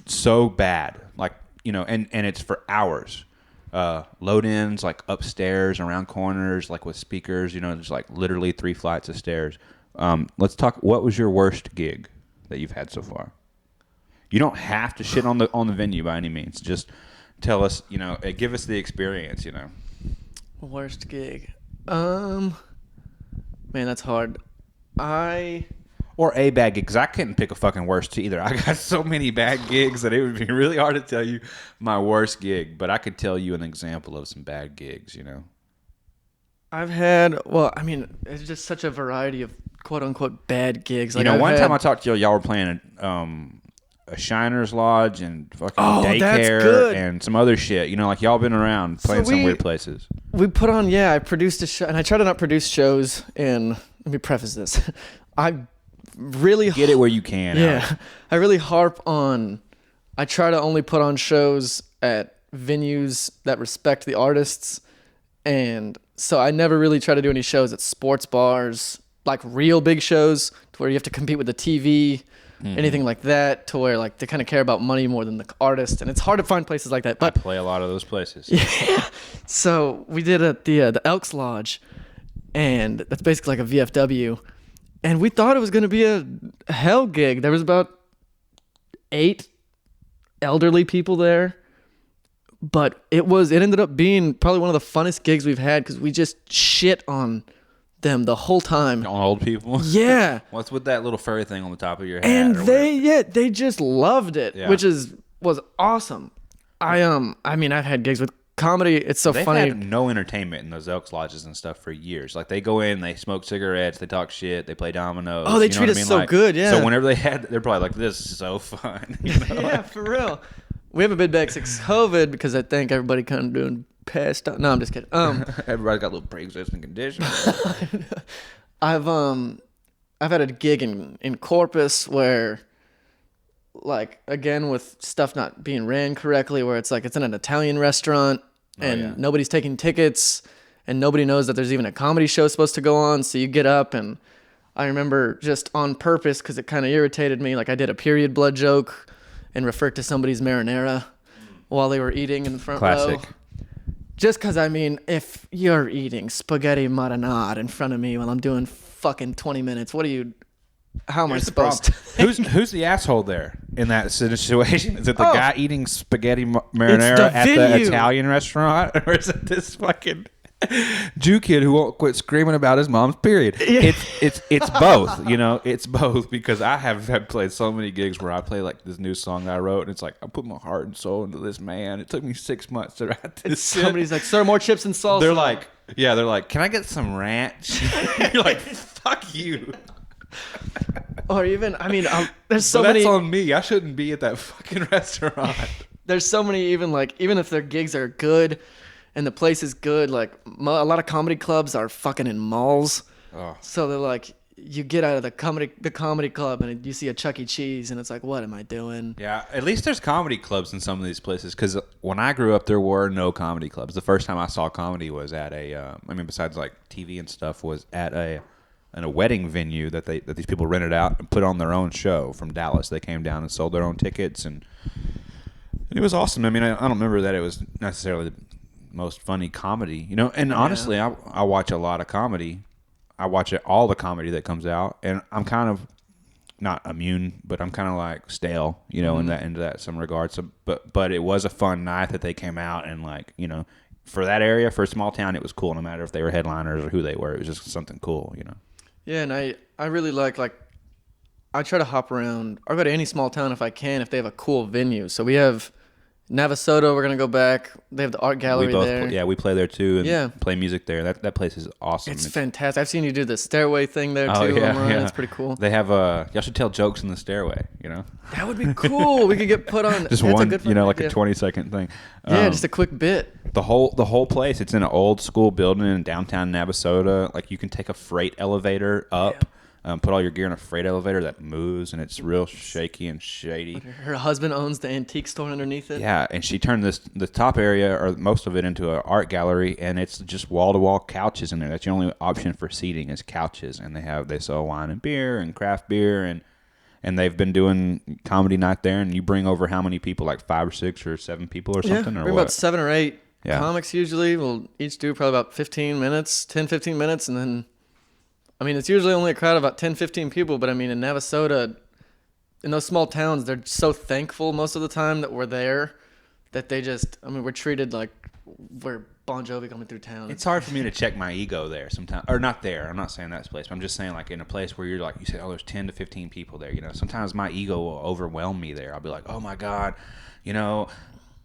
So bad. And it's for hours. Load-ins, upstairs, around corners, with speakers, there's literally 3 flights of stairs. Let's talk, what was your worst gig that you've had so far? You don't have to shit on the venue by any means. Just tell us, give us the experience, Worst gig. Man, that's hard. Or a bad gig, because I couldn't pick a fucking worst either. I got so many bad gigs that it would be really hard to tell you my worst gig, but I could tell you an example of some bad gigs, I've had, it's just such a variety of quote-unquote bad gigs. One time I talked to y'all were playing a Shiner's Lodge and fucking that's daycare good. and some other shit. You know, like y'all been around playing some weird places. We put on, I produced a show, and I try to not produce shows. And let me preface this: I really get it where you can. Yeah, I really harp on. I try to only put on shows at venues that respect the artists, and so I never really try to do any shows at sports bars, like real big shows, to where you have to compete with the TV, anything like that, to where like they kind of care about money more than the artist, and it's hard to find places like that. But I play a lot of those places. Yeah, so we did at the Elks Lodge, and that's basically like a VFW, and we thought it was going to be a hell gig. There was about 8 elderly people there. But it ended up being probably one of the funnest gigs we've had because we just shit on them the whole time. On old people? Yeah. What's with that little furry thing on the top of your head? And they just loved it, which was awesome. I mean, I've had gigs with comedy. It's so funny. They've had no entertainment in those Elks Lodges and stuff for years. Like, they go in, they smoke cigarettes, they talk shit, they play dominoes. Oh, they treat us so good, yeah. So whenever they're probably like, this is so fun. You know? Yeah, for real. We haven't been back since COVID because I think everybody kind of doing passed out. No, I'm just kidding. Everybody's got a little pre-existing condition. I've had a gig in Corpus where, like, again with stuff not being ran correctly, where it's like it's in an Italian restaurant and nobody's taking tickets and nobody knows that there's even a comedy show supposed to go on. So you get up, and I remember just on purpose because it kind of irritated me. Like, I did a period blood joke and referred to somebody's marinara while they were eating in the front row. Just because, I mean, if you're eating spaghetti marinara in front of me while I'm doing fucking 20 minutes, how am I supposed to? Who's the asshole there in that situation? Is it the guy eating spaghetti marinara at the Italian restaurant? Or is it this fucking Jew kid who won't quit screaming about his mom's period? Yeah. It's both, you know. It's both, because I have played so many gigs where I play like this new song that I wrote, and it's like I put my heart and soul into this, man. It took me 6 months to write this. Somebody's like, "Sir, more chips and salsa." They're like, "Can I get some ranch?" You're like, "Fuck you." Or even, I mean, there's so many. That's on me. I shouldn't be at that fucking restaurant. There's so many, even if their gigs are good and the place is good, like a lot of comedy clubs are fucking in malls. Oh. So they're like, you get out of the comedy club and you see a Chuck E. Cheese and it's like, what am I doing? Yeah, at least there's comedy clubs in some of these places, because when I grew up, there were no comedy clubs. The first time I saw comedy was at besides like TV and stuff, was at a wedding venue that these people rented out and put on their own show from Dallas. They came down and sold their own tickets, and it was awesome. I mean, I don't remember that it was necessarily the most funny comedy, you know. And honestly, I watch a lot of comedy. I watch all the comedy that comes out, and I'm kind of not immune, but I'm kind of like stale, you know, into that some regards. So, but it was a fun night that they came out, and like, you know, for that area, for a small town, it was cool. No matter if they were headliners or who they were, it was just something cool, you know. Yeah, and I really like I try to hop around. I go to any small town if I can, if they have a cool venue. So we have Navasota, we're going to go back. They have the art gallery there. We play there too and play music there. That place is awesome. It's fantastic. I've seen you do the stairway thing there too. Yeah. It's pretty cool. They have y'all should tell jokes in the stairway, you know. That would be cool. We could get put on just one, you know, like a 20-second thing. Yeah, just a quick bit. The whole place, it's in an old school building in downtown Navasota. Like, you can take a freight elevator up. Yeah. Put all your gear in a freight elevator that moves, and it's real shaky and shady. Her husband owns the antique store underneath it. Yeah, and she turned the top area, or most of it, into an art gallery, and it's just wall-to-wall couches in there. That's your only option for seating is couches, and they sell wine and beer and craft beer, and they've been doing comedy night there, and you bring over how many people, like 5 or 6 or 7 people or something? Yeah, bring about 7 or 8 comics usually. We'll each do probably about 15 minutes, and then... I mean, it's usually only a crowd of about 10, 15 people, but I mean, in Navasota, in those small towns, they're so thankful most of the time that we're there that we're treated like we're Bon Jovi coming through town. It's hard for me to check my ego there sometimes. Or not there. I'm not saying that's place, but I'm just saying, like, in a place where you say, oh, there's 10 to 15 people there, you know. Sometimes my ego will overwhelm me there. I'll be like, oh, my God, you know,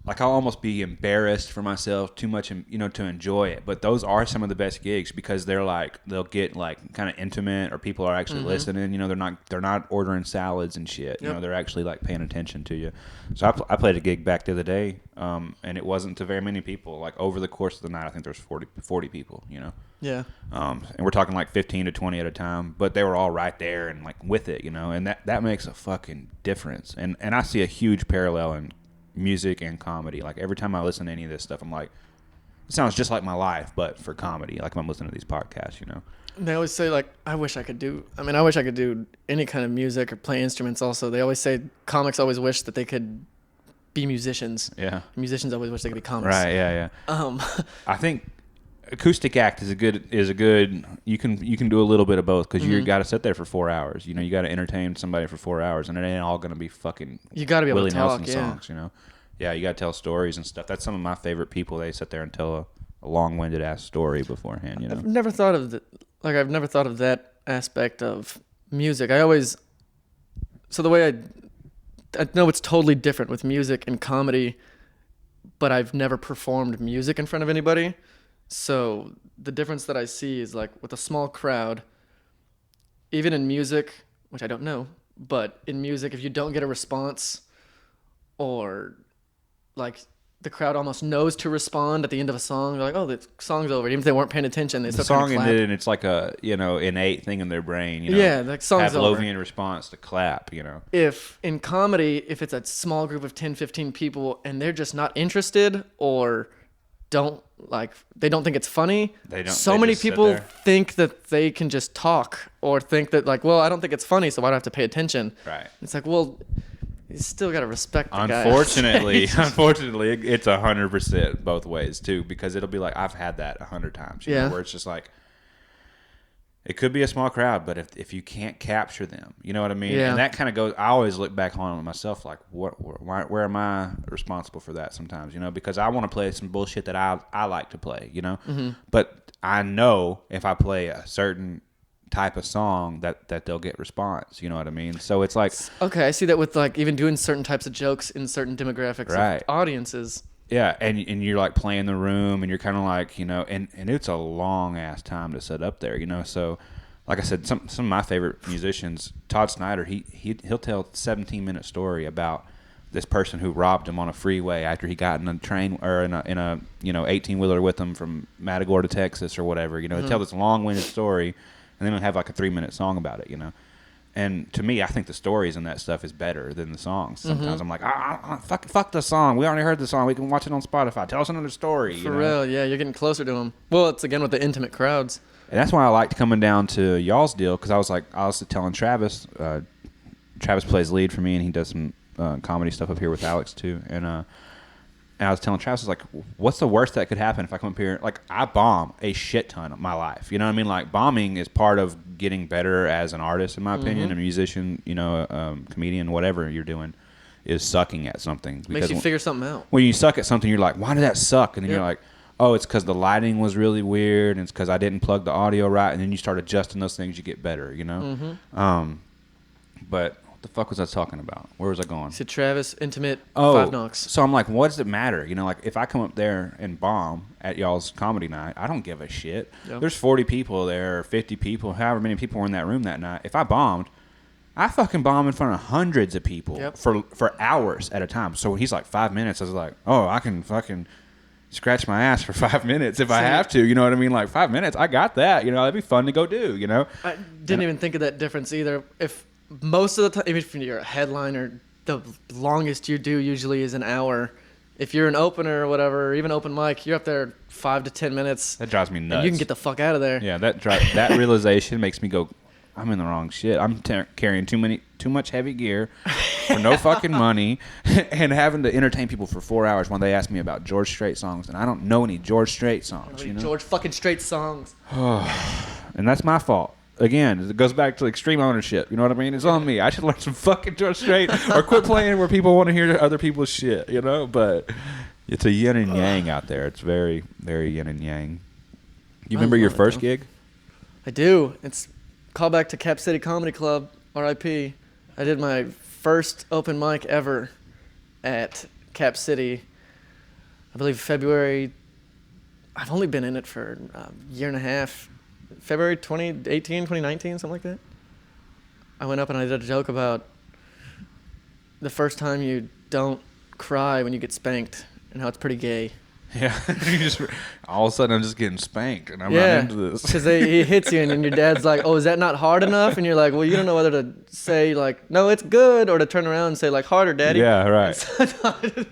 like I'll almost be embarrassed for myself too much, you know, to enjoy it. But those are some of the best gigs because they're like they'll get like kind of intimate, or people are actually listening. You know, they're not ordering salads and shit. You know, they're actually like paying attention to you. So I played a gig back the other day, and it wasn't to very many people. Like over the course of the night, I think there was 40 people. You know. Yeah. And we're talking like 15 to 20 at a time, but they were all right there and like with it, you know, and that makes a fucking difference. And I see a huge parallel in music and comedy. Like every time I listen to any of this stuff, I'm like, it sounds just like my life, but for comedy. Like when I'm listening to these podcasts, you know. They always say like, I wish I could do any kind of music or play instruments. Also, they always say comics always wish that they could be musicians. Yeah. Musicians always wish they could be comics. Right. Yeah. I think acoustic act is a good. You can do a little bit of both because you got to sit there for 4 hours. You know, you got to entertain somebody for 4 hours, and it ain't all gonna be fucking. You got to be able Willie to talk. Nelson songs, you know. Yeah, you got to tell stories and stuff. That's some of my favorite people. They sit there and tell a long-winded ass story beforehand. You know, I've never thought of that aspect of music. So the way I know it's totally different with music and comedy, but I've never performed music in front of anybody. So the difference that I see is like with a small crowd, even in music, which I don't know, but in music, if you don't get a response, or like the crowd almost knows to respond at the end of a song, they're like, oh, the song's over. Even if they weren't paying attention, they the still song kind of clap. ended, and it's like a, you know, innate thing in their brain. You know, Yeah, like song's over. Pavlovian response to clap. You know, If in comedy, if it's a small group of 10, 15 people and they're just not interested or they don't think it's funny. So many people think that they can just talk, or think that like, well, I don't think it's funny, so why do I have to pay attention? Right. It's like, well, you still got to respect the guy. Unfortunately, it's 100% both ways too, because it'll be like, I've had that 100 times. You know, where it's just like, it could be a small crowd, but if you can't capture them, you know what I mean? Yeah. And that kind of goes, I always look back on it myself, like, where am I responsible for that sometimes, you know? Because I want to play some bullshit that I like to play, you know? Mm-hmm. But I know if I play a certain type of song that they'll get response, you know what I mean? So it's like... Okay, I see that with like even doing certain types of jokes in certain demographics of audiences. Yeah, and you're like playing the room, and you're kind of like, you know, and it's a long ass time to sit up there, you know. So, like I said, some of my favorite musicians, Todd Snyder, he'll tell a 17-minute story about this person who robbed him on a freeway after he got in a train or in a you know 18-wheeler with him from Matagorda to Texas or whatever. You know, he'll tell this long-winded story, and then he'll have like a 3-minute song about it, you know. And to me, I think the stories and that stuff is better than the songs. Sometimes I'm like, fuck the song. We already heard the song. We can watch it on Spotify. Tell us another story. For real, yeah. You're getting closer to them. Well, it's again with the intimate crowds. And that's why I liked coming down to y'all's deal, because I was telling Travis. Travis plays lead for me, and he does some comedy stuff up here with Alex too. And I was telling Travis, I was like, what's the worst that could happen if I come up here? Like, I bomb a shit ton of my life. You know what I mean? Like, bombing is part of getting better as an artist, in my opinion, a musician, you know, comedian, whatever you're doing, is sucking at something. Makes you figure something out. When you suck at something, you're like, why did that suck? And then you're like, oh, it's because the lighting was really weird, and it's because I didn't plug the audio right, and then you start adjusting those things, you get better, you know? But... what the fuck was I talking about? Where was I going? So Travis, intimate, 5 knocks. So I'm like, what does it matter? You know, like if I come up there and bomb at y'all's comedy night, I don't give a shit. Yep. There's 40 people there, or 50 people, however many people were in that room that night. If I bombed, I fucking bomb in front of hundreds of people for hours at a time. So he's like 5 minutes. I was like, oh, I can fucking scratch my ass for 5 minutes if I have to. You know what I mean? Like 5 minutes, I got that. You know, that'd be fun to go do. You know, I didn't even think of that difference either. If most of the time, even if you're a headliner, the longest you do usually is an hour. If you're an opener or whatever, or even open mic, you're up there 5 to 10 minutes. That drives me nuts. And you can get the fuck out of there. Yeah, that realization makes me go, I'm in the wrong shit. I'm carrying too much heavy gear for no fucking money, and having to entertain people for 4 hours when they ask me about George Strait songs, and I don't know any George Strait songs. You know? George fucking Strait songs. And that's my fault. Again, it goes back to extreme ownership. You know what I mean? It's on me. I should learn some fucking George Strait or quit playing where people want to hear other people's shit, you know? But it's a yin and yang out there. It's very, very yin and yang. You remember your first gig? I do. It's call back to Cap City Comedy Club, RIP. I did my first open mic ever at Cap City. I believe February. I've only been in it for a year and a half. February 2018, 2019, something like that. I went up and I did a joke about the first time you don't cry when you get spanked and how it's pretty gay. Yeah. All of a sudden I'm just getting spanked and I'm not into this. Because he hits you and then your dad's like, oh, is that not hard enough? And you're like, well, you don't know whether to say like, no, it's good, or to turn around and say like, harder, daddy. Yeah, right.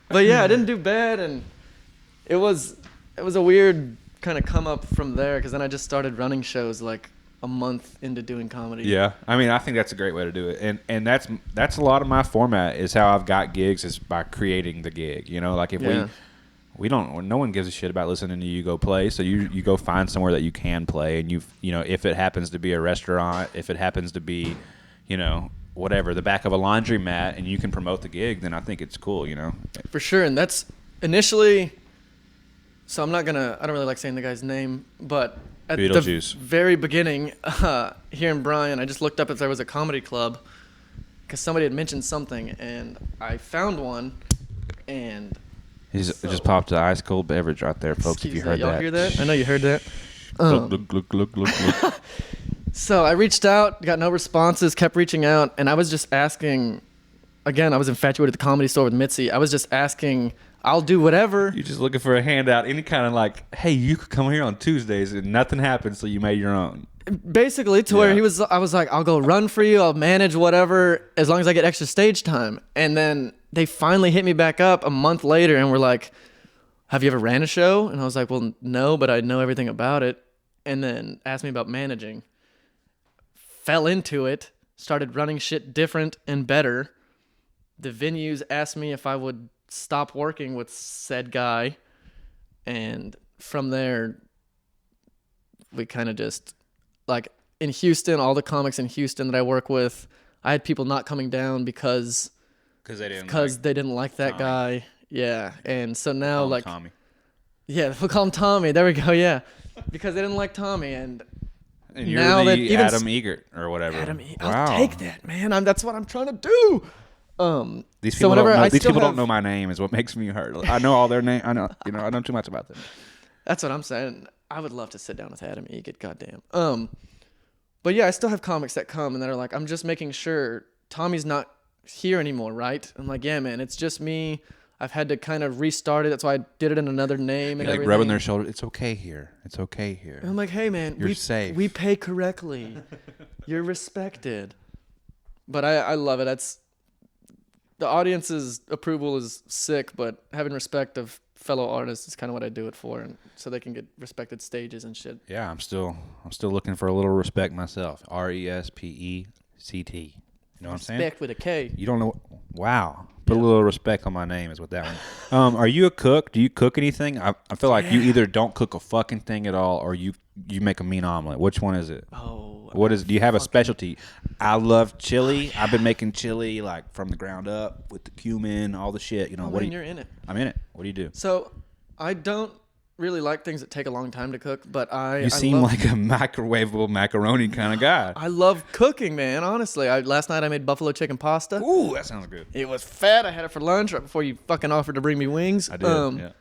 But yeah, I didn't do bad, and it was a weird kind of come up from there, because then I just started running shows like a month into doing comedy. Yeah, I mean, I think that's a great way to do it, and that's a lot of my format is how I've got gigs is by creating the gig. You know, like if we don't, no one gives a shit about listening to you go play, so you go find somewhere that you can play, and you know, if it happens to be a restaurant, if it happens to be, you know, whatever, the back of a laundromat, and you can promote the gig, then I think it's cool, you know. For sure, and that's initially. So I don't really like saying the guy's name, but at the very beginning, here in Bryan, I just looked up if there was a comedy club, because somebody had mentioned something, and I found one, and it just popped an ice cold beverage right there, folks. If you heard that, y'all hear that? I know you heard that. Look. So I reached out, got no responses, kept reaching out, and I was just asking. Again, I was infatuated at the Comedy Store with Mitzi. I was just asking. I'll do whatever. You're just looking for a handout, any kind of like, hey, you could come here on Tuesdays and nothing happens, so you made your own. Basically, where I was like, I'll go run for you, I'll manage whatever, as long as I get extra stage time. And then they finally hit me back up a month later and were like, have you ever ran a show? And I was like, well, no, but I know everything about it. And then asked me about managing. Fell into it, started running shit different and better. The venues asked me if I would stop working with said guy, and from there we kind of just, like, in Houston, all the comics in Houston that I work with, I had people not coming down because they didn't like that Tommy. Guy. Yeah. And so now, like, Tommy. Yeah, we'll call him Tommy. There we go. Yeah. Because they didn't like Tommy, and you're now the that even Adam Egert or whatever. I'll take that, man. That's what I'm trying to do. These people, don't know my name is what makes me hurt. I know all their name. I know too much about them. That's what I'm saying. I would love to sit down with Adam Egert. Goddamn. But yeah, I still have comics that come and that are like, I'm just making sure Tommy's not here anymore, right? I'm like, yeah, man, it's just me. I've had to kind of restart it. That's why I did it in another name and everything. Rubbing their shoulder. It's okay here. It's okay here. And I'm like, hey, man, you're safe. We pay correctly. You're respected. But I love it. The audience's approval is sick, but having respect of fellow artists is kind of what I do it for, and so they can get respected stages and shit. Yeah, I'm still looking for a little respect myself. RESPECT. You know what I'm saying? Respect with a K. You don't know? Wow. Put a little respect on my name is what that one. Are you a cook? Do you cook anything? I feel like you either don't cook a fucking thing at all, or you make a mean omelet. Which one is it? Do you have a specialty? I love chili. I've been making chili like from the ground up with the cumin, all the shit. You know, you're in it. I'm in it. What do you do? So I don't really like things that take a long time to cook, but You seem like a microwavable macaroni kind of guy. I love cooking, man. Honestly, last night I made buffalo chicken pasta. Ooh, that sounds good. It was fat. I had it for lunch right before you fucking offered to bring me wings. I did. Yeah.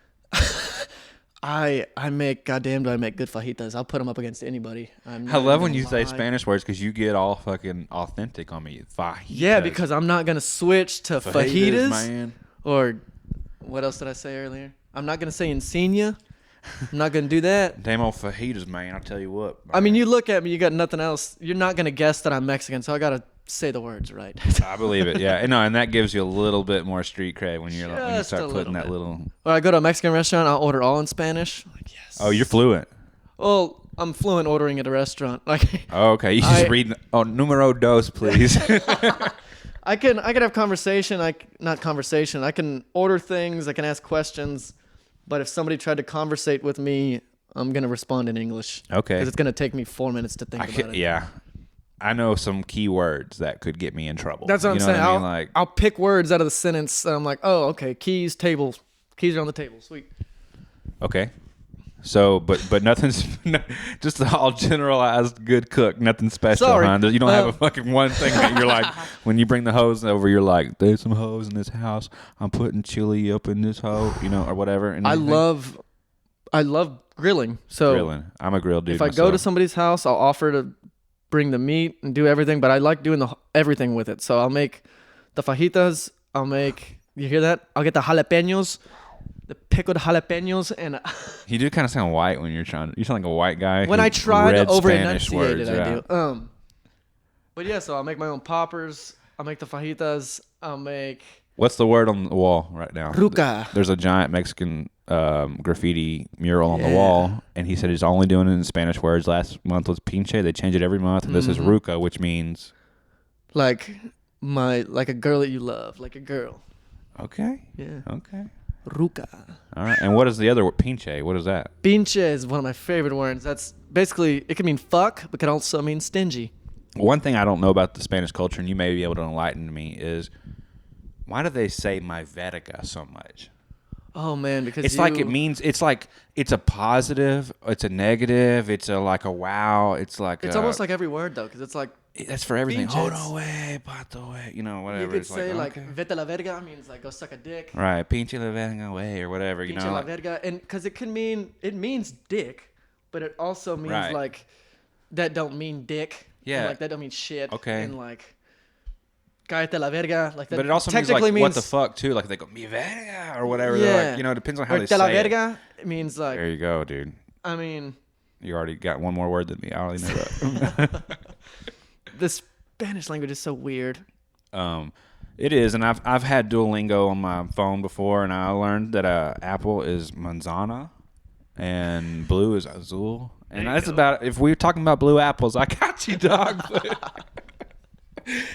I make good fajitas. I'll put them up against anybody. I love when you say Spanish words because you get all fucking authentic on me. Fajitas. Yeah, because I'm not gonna switch to fajitas, man. Or what else did I say earlier? I'm not gonna say Encinia. I'm not gonna do that. Damn old fajitas, man. I'll tell you what. Man. I mean, you look at me, you got nothing else. You're not gonna guess that I'm Mexican, so I gotta say the words right. I believe it. Yeah, and that gives you a little bit more street cred when you start putting that little. Or I go to a Mexican restaurant, I'll order all in Spanish. I'm like, yes. Oh, you're fluent. Well, I'm fluent ordering at a restaurant. Like. Oh, okay. You just read. Oh, numero dos, please. I can have conversation. Not conversation. I can order things. I can ask questions. But if somebody tried to conversate with me, I'm gonna respond in English. Okay. Because it's gonna take me 4 minutes to think about it. Yeah. I know some key words that could get me in trouble. That's what I'm saying. What I mean? I'll pick words out of the sentence. And I'm like, oh, okay, keys, tables. Keys are on the table. Sweet. Okay. So, but nothing's just all generalized good cook, nothing special. Sorry. Huh? You don't have a fucking one thing that you're like, when you bring the hose over, you're like, there's some hose in this house. I'm putting chili up in this hose, or whatever. And I love grilling. So grilling. I'm a grill dude. If I go to somebody's house, I'll offer to bring the meat and do everything, but I like doing everything with it. So I'll make the fajitas. You hear that? I'll get the jalapenos. The pickled jalapenos and you do kind of sound white when you sound like a white guy. When I try to over enunciate it, yeah. I do. But yeah, so I'll make my own poppers. I'll make the fajitas. What's the word on the wall right now? Ruca. There's a giant Mexican graffiti mural on the wall, and he said he's only doing it in Spanish words. Last month was pinche. They change it every month, and this is ruca, which means like a girl that you love, like a girl. Okay. Yeah. Okay. Ruca. All right. And what is the other word? Pinche. What is that? Pinche is one of my favorite words. That's basically, it can mean fuck, but can also mean stingy. One thing I don't know about the Spanish culture, and you may be able to enlighten me, is why do they say my verga so much? Oh man, because it's it's a positive, it's a negative, it's a wow, it's almost like every word though, because it's like that's for everything. Pinches. Oh no way, pato way, whatever. You could it's say okay. vete a la verga means like go suck a dick. Right, pinche la verga way or whatever. Pinche la verga, and because it means dick, but it also means like that don't mean dick. Yeah, and, like that don't mean shit. Okay, and like cállate la verga, like that. But it also means what the fuck too. Like they go mi verga or whatever. Yeah, it depends on how they say la verga, it means like. There you go, dude. I mean, you already got one more word than me. I already know that. The Spanish language is so weird. It is, and I've had Duolingo on my phone before, and I learned that apple is manzana, and blue is azul, and that's about it. If we're talking about blue apples, I got you, dog.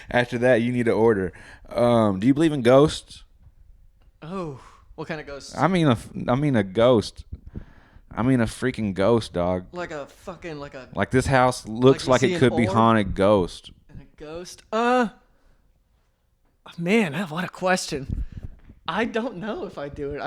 After that, you need to order. Do you believe in ghosts? Oh, what kind of ghosts? I mean a ghost. I mean a freaking ghost, dog. Like a fucking Like this house looks like it could be haunted ghost. And a ghost? Man, what a question. I don't know if I do it.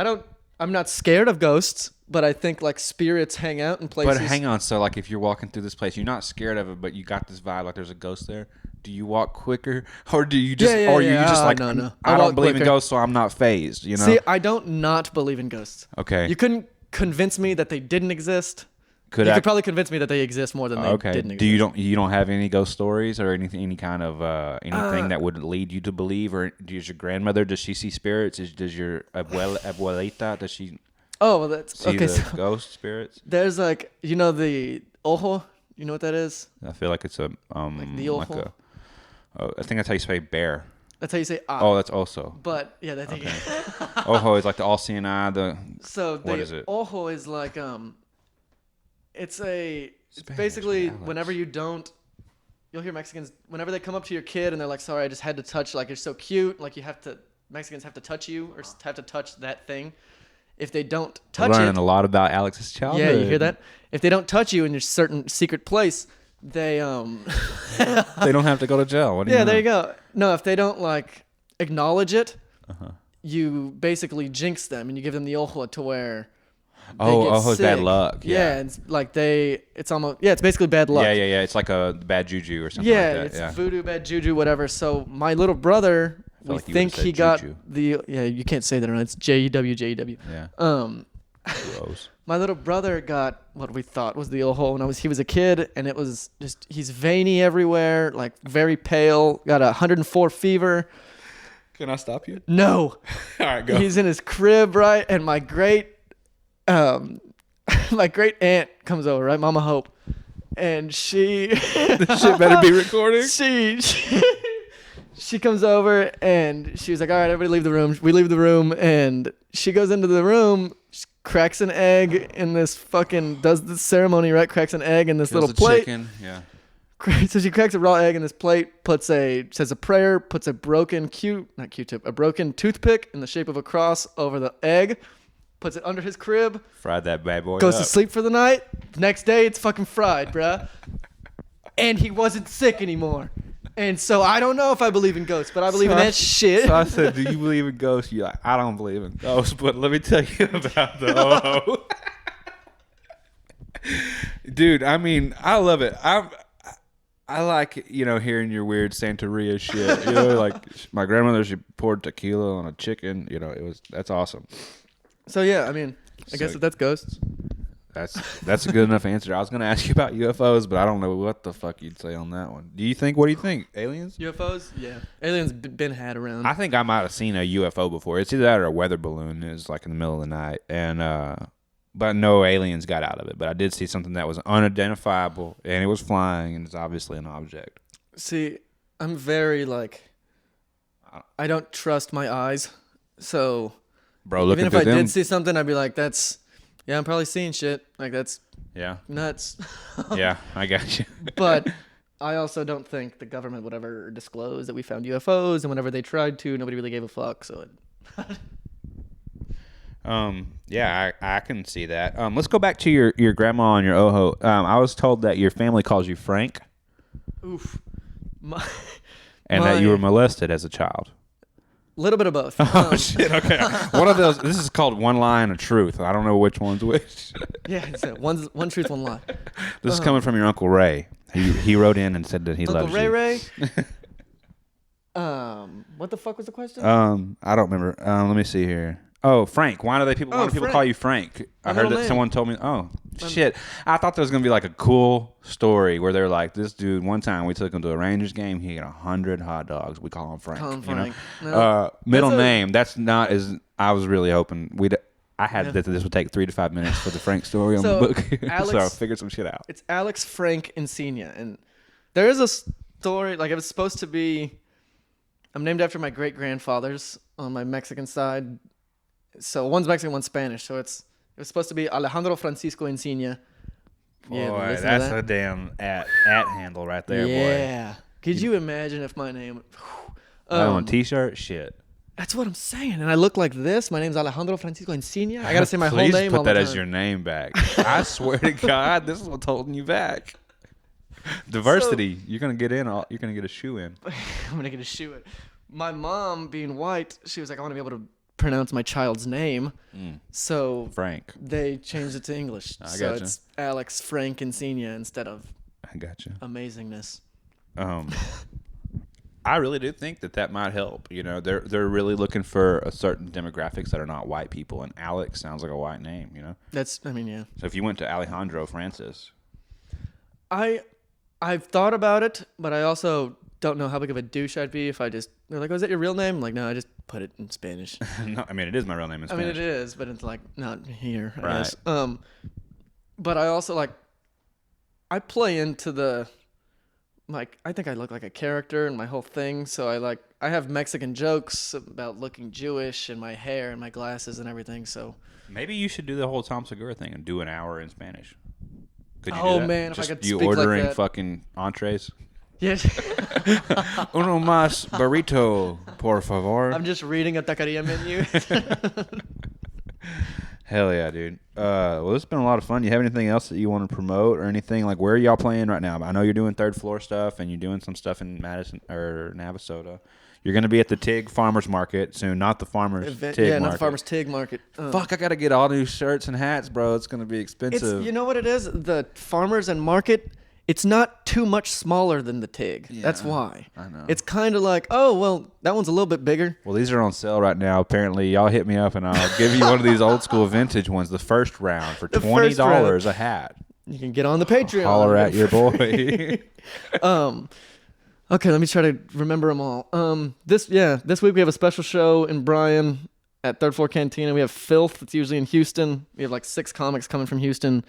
I'm not scared of ghosts, but I think like spirits hang out in places. But hang on, so like if you're walking through this place, you're not scared of it, but you got this vibe like there's a ghost there. Do you walk quicker, or do you just, no? I don't believe in ghosts, so I'm not phased. See, I don't not believe in ghosts. Okay. You couldn't convince me that they didn't exist. You could probably convince me that they exist more than they didn't exist. You don't have any ghost stories or any kind of anything that would lead you to believe, or does your grandmother, does she see spirits? Does your abuelita, does she? Oh, well, that's see the ghost spirits. There's the ojo. You know what that is? I feel like it's a like the ojo. I think that's how you say bear. That's how you say ah. Oh, that's also. But yeah, that's okay. Ojo is like the all-seeing eye. What is it? Ojo is like it's basically whenever you'll hear Mexicans whenever they come up to your kid and they're like, sorry, I just had to touch, like you're so cute, like Mexicans have to touch you or have to touch that thing. If they don't touch it, learning a lot about Alex's childhood. Yeah, you hear that? If they don't touch you in your certain secret place, they they don't have to go to jail. What do you know? There you go. No, if they don't acknowledge it, you basically jinx them and you give them the ojo to where ojo's bad luck. Yeah, it's like it's almost it's basically bad luck. Yeah. It's like a bad juju or something like that. It's voodoo, bad juju, whatever. So my little brother, we think he got juju. You can't say that right. It's Jew. Yeah. Gross. My little brother got what we thought was the ojo when he was a kid, and it was just he's veiny everywhere, like very pale, got 104 fever. Can I stop you? No. All right, go. He's in his crib, right? And my great aunt comes over, right? Mama Hope. And she this shit better be recording. She comes over and she was like, all right, everybody leave the room. We leave the room and she goes into the room, cracks an egg in this does this ceremony, right? Cracks an egg in this little plate. Chicken. Yeah. So she cracks a raw egg in this plate, says a prayer, puts a broken a broken toothpick in the shape of a cross over the egg, puts it under his crib. Fried that bad boy goes to sleep for the night. Next day, it's fucking fried, bruh. And he wasn't sick anymore. And so I don't know if I believe in ghosts, but I believe in that shit. So I said, do you believe in ghosts? You're like, I don't believe in ghosts, but let me tell you about the ojo. Dude, I mean, I love it. I like, hearing your weird Santeria shit. Like my grandmother, she poured tequila on a chicken. That's awesome. So yeah, I mean, I guess that's ghosts. That's a good enough answer. I was gonna ask you about UFOs, but I don't know what the fuck you'd say on that one. What do you think? Aliens? UFOs? Yeah, aliens been had around. I think I might have seen a UFO before. It's either that or a weather balloon. Is like in the middle of the night, and but no aliens got out of it. But I did see something that was unidentifiable, and it was flying, and it's obviously an object. See, I'm very I don't trust my eyes, so bro, looking even if I them, did see something, I'd be like, I'm probably seeing shit. Like that's nuts. Yeah, I got you. But I also don't think the government would ever disclose that we found UFOs, and whenever they tried to, nobody really gave a fuck. So yeah, I can see that. Let's go back to your grandma and your oho. I was told that your family calls you Frank. Oof. That you were molested as a child. A little bit of both. Oh shit! Okay, one of those. This is called one lie and a truth. I don't know which one's which. Yeah, it's one truth, one lie. This is coming from your Uncle Ray. He wrote in and said that he loves Uncle you. Ray. What the fuck was the question? I don't remember. Let me see here. Oh, Frank. Why do people call you Frank? I heard that someone told me. Oh, shit. I thought there was going to be like a cool story where they're like, this dude, one time we took him to a Rangers game. He got 100 hot dogs. We call him Frank. No, middle name. That's not as I was really hoping. I had that this would take 3 to 5 minutes for the Frank story on the book. So I figured some shit out. It's Alex Frank Encinia. And there is a story, like it was supposed to be, I'm named after my great-grandfathers on my Mexican side. So one's Mexican, one's Spanish. So it was supposed to be Alejandro Francisco Encinia. Boy, that's a damn at handle right there, boy. Yeah. Could you imagine if my name... on a t-shirt? Shit. That's what I'm saying. And I look like this. My name's Alejandro Francisco Encinia. I got to say my whole name Please put all that the as time. your name back. I swear to God, this is what's holding you back. Diversity. You're going to get in. You're going to get a shoe in. I'm going to get a shoe in. My mom, being white, she was like, I want to be able to pronounce my child's name. So Frank. They changed it to English. So gotcha. It's Alex Frank Encinia instead of I gotcha. amazingness. I really do think that might help. They're really looking for a certain demographics that are not white people, and Alex sounds like a white name. Yeah. So if you went to Alejandro Francis, I've thought about it, but I also don't know how big of a douche I'd be if they're like, oh, is that your real name? I'm like, no, I just put it in Spanish. No, I mean it is my real name in Spanish. I mean it is, but it's like not here, I Right. guess. But I also I play into the I think I look like a character in my whole thing, so I have Mexican jokes about looking Jewish and my hair and my glasses and everything, so maybe you should do the whole Tom Segura thing and do an hour in Spanish. Could you Oh do that? man, Just if I could you speak ordering like that. fucking entrees. Yes. Uno más burrito, por favor. I'm just reading a taqueria menu. Hell yeah, dude. Well, this has been a lot of fun. You have anything else that you want to promote or anything? Like, where are y'all playing right now? I know you're doing third floor stuff and you're doing some stuff in Madison or Navasota. You're going to be at the TIG Farmers Market soon, not the Farmers TIG Market. Not the Farmers TIG Market. Fuck, I got to get all new shirts and hats, bro. It's going to be expensive. You know what it is? The Farmers and Market, it's not too much smaller than the TIG. Yeah, that's why. I know. It's kind of like, oh, well, that one's a little bit bigger. Well, these are on sale right now. Apparently, y'all hit me up and I'll give you one of these old school vintage ones, the first round, for $20 a hat. You can get on the Patreon. Holler at your boy. Okay, let me try to remember them all. This week we have a special show in Bryan at Third Floor Cantina. We have Filth. It's usually in Houston. We have 6 comics coming from Houston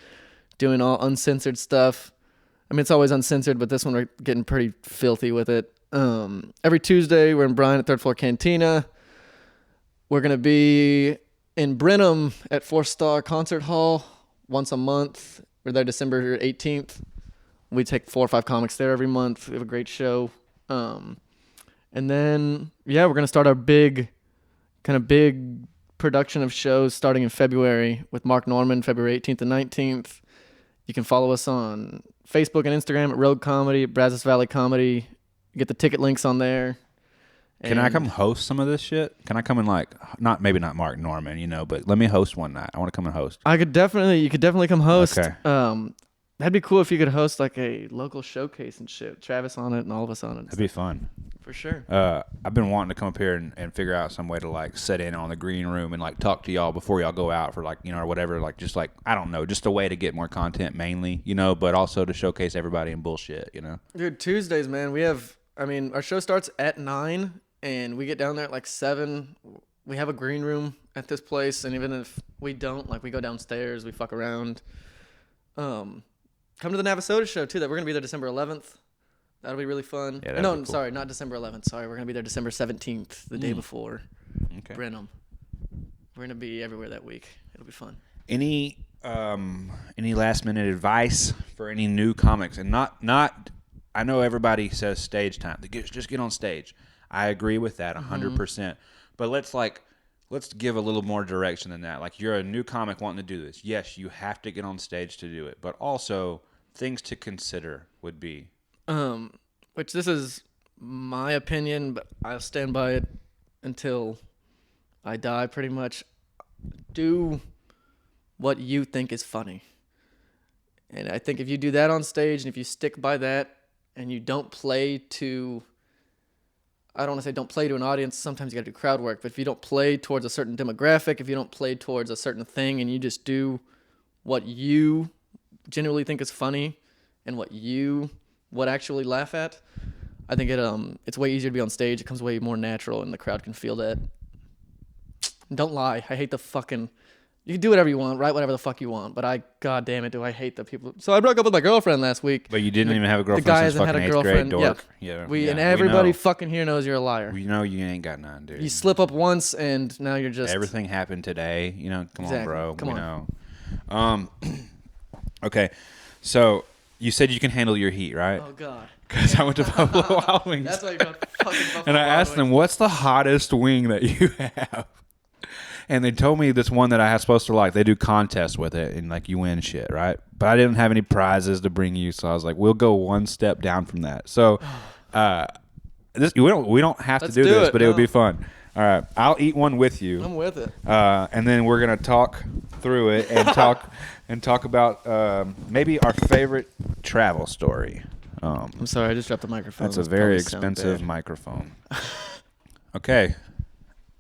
doing all uncensored stuff. I mean, it's always uncensored, but this one we're getting pretty filthy with it. Every Tuesday we're in Bryan at Third Floor Cantina. We're going to be in Brenham at 4 Star Concert Hall once a month. We're there December 18th. We take 4 or 5 comics there every month. We have a great show. And then, we're going to start our big production of shows starting in February with Mark Norman, February 18th and 19th. You can follow us on Facebook and Instagram at Rogue Comedy, Brazos Valley Comedy. You get the ticket links on there. Can I come host some of this shit? Can I come and maybe not Mark Norman, but let me host one night. I want to come and host. You could definitely come host. Okay. That'd be cool if you could host like a local showcase and shit. Travis on it and all of us on it. That'd be fun. For sure. I've been wanting to come up here and figure out some way to like sit in on the green room and like talk to y'all before y'all go out for like, you know, or whatever. Like just like, I don't know, just a way to get more content mainly, you know, but also to showcase everybody in bullshit, you know. Dude, Tuesdays, man, our show starts at 9 and we get down there at like 7. We have a green room at this place, and even if we don't, like we go downstairs, we fuck around. Come to the Navasota show too. That we're gonna be there December 11th. That'll be really fun. Yeah, no, cool. Sorry, not December 11th. Sorry, we're gonna be there December 17th, the day before. Okay. Brenham. We're gonna be everywhere that week. It'll be fun. Any last minute advice for any new comics? And not. I know everybody says stage time. Just get on stage. I agree with that 100%. But let's give a little more direction than that. Like, you're a new comic wanting to do this. Yes, you have to get on stage to do it. But also, things to consider would be. Which this is my opinion, but I'll stand by it until I die, pretty much. Do what you think is funny. And I think if you do that on stage, and if you stick by that, and you don't play to... I don't want to say don't play to an audience. Sometimes you got to do crowd work. But if you don't play towards a certain demographic, if you don't play towards a certain thing, and you just do what you genuinely think is funny and what you would actually laugh at, I think it's way easier to be on stage. It comes way more natural, and the crowd can feel that. And don't lie. I hate the fucking... You can do whatever you want, write whatever the fuck you want, but god damn it, do I hate the people. So I broke up with my girlfriend last week. But you didn't even have a girlfriend the guy since hasn't fucking had a 8th girlfriend. grade, dork. Yeah. And everybody fucking here knows you're a liar. We know you ain't got none, dude. You slip up once, and now you're just... Everything happened today. You know, come on, bro. Come on. Know. Okay, so you said you can handle your heat, right? Oh, God. Because I went to Buffalo Wild Wings. That's why you're going to fucking Buffalo And I asked Wild them, Wings. what's the hottest wing that you have? And they told me this one that I was supposed to like. They do contests with it, and like you win shit, right? But I didn't have any prizes to bring you, so I was like, we'll go one step down from that. So we don't have to do this, but it would be fun. All right, I'll eat one with you. I'm with it. And then we're gonna talk through it and talk about maybe our favorite travel story. I'm sorry, I just dropped the microphone. That's a very expensive microphone. Okay.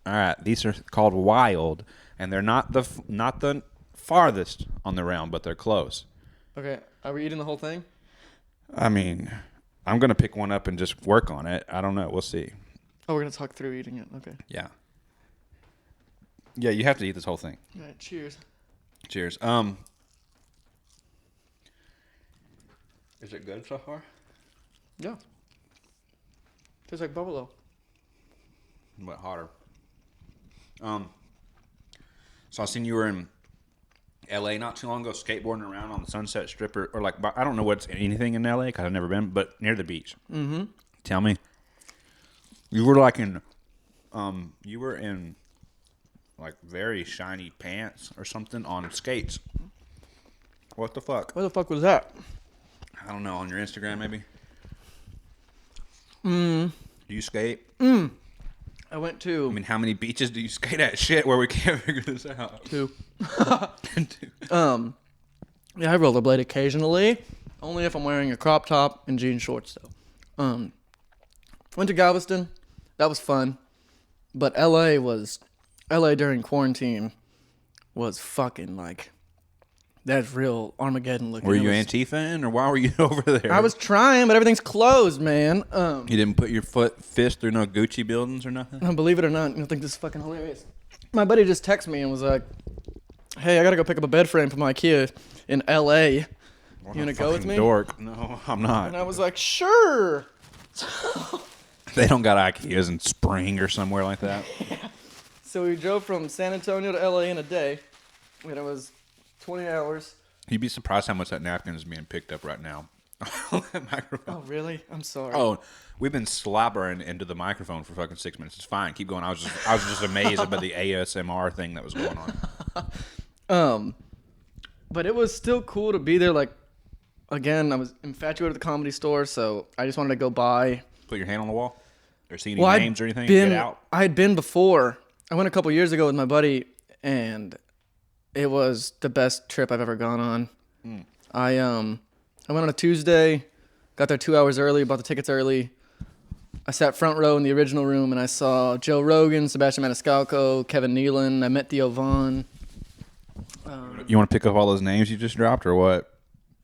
All right, these are called wild, and they're not the farthest on the round, but they're close. Okay, are we eating the whole thing? I mean, I'm going to pick one up and just work on it. I don't know. We'll see. Oh, we're going to talk through eating it. Okay. Yeah. Yeah, you have to eat this whole thing. All right, cheers. Cheers. Is it good so far? Yeah. Tastes like buffalo. But hotter. So I seen you were in L.A. not too long ago, skateboarding around on the Sunset Strip, or like, I don't know what's anything in L.A. because I've never been, but near the beach. Mm-hmm. Tell me, you were like in like very shiny pants or something on skates. What the fuck? What the fuck was that? I don't know. On your Instagram, maybe. Do you skate? I went to... I mean, how many beaches do you skate at? Shit, where we can't figure this out. 2. 2. Yeah, I rollerblade occasionally. Only if I'm wearing a crop top and jean shorts, though. Went to Galveston. That was fun. But LA during quarantine was fucking like... That's real Armageddon looking. Were you Antifa or why were you over there? I was trying, but everything's closed, man. You didn't put your fist through no Gucci buildings or nothing? Believe it or not, I think this is fucking hilarious. My buddy just texted me and was like, hey, I gotta go pick up a bed frame from IKEA in LA. You wanna go with me? Dork. No, I'm not. And I was like, sure. They don't got IKEAs in Spring or somewhere like that. Yeah. So we drove from San Antonio to LA in a day. And it was 20 hours. You'd be surprised how much that napkin is being picked up right now. Oh, really? I'm sorry. Oh, we've been slobbering into the microphone for fucking 6 minutes. It's fine. Keep going. I was just amazed about the ASMR thing that was going on. But it was still cool to be there. Like, again, I was infatuated with the Comedy Store, so I just wanted to go by. Put your hand on the wall? Or see any names or anything? Get out? I had been before. I went a couple years ago with my buddy, and... it was the best trip I've ever gone on. I went on a Tuesday, got there 2 hours early, bought the tickets early. I sat front row in the original room, and I saw Joe Rogan, Sebastian Maniscalco, Kevin Nealon. I met Theo Vaughn. You want to pick up all those names you just dropped, or what?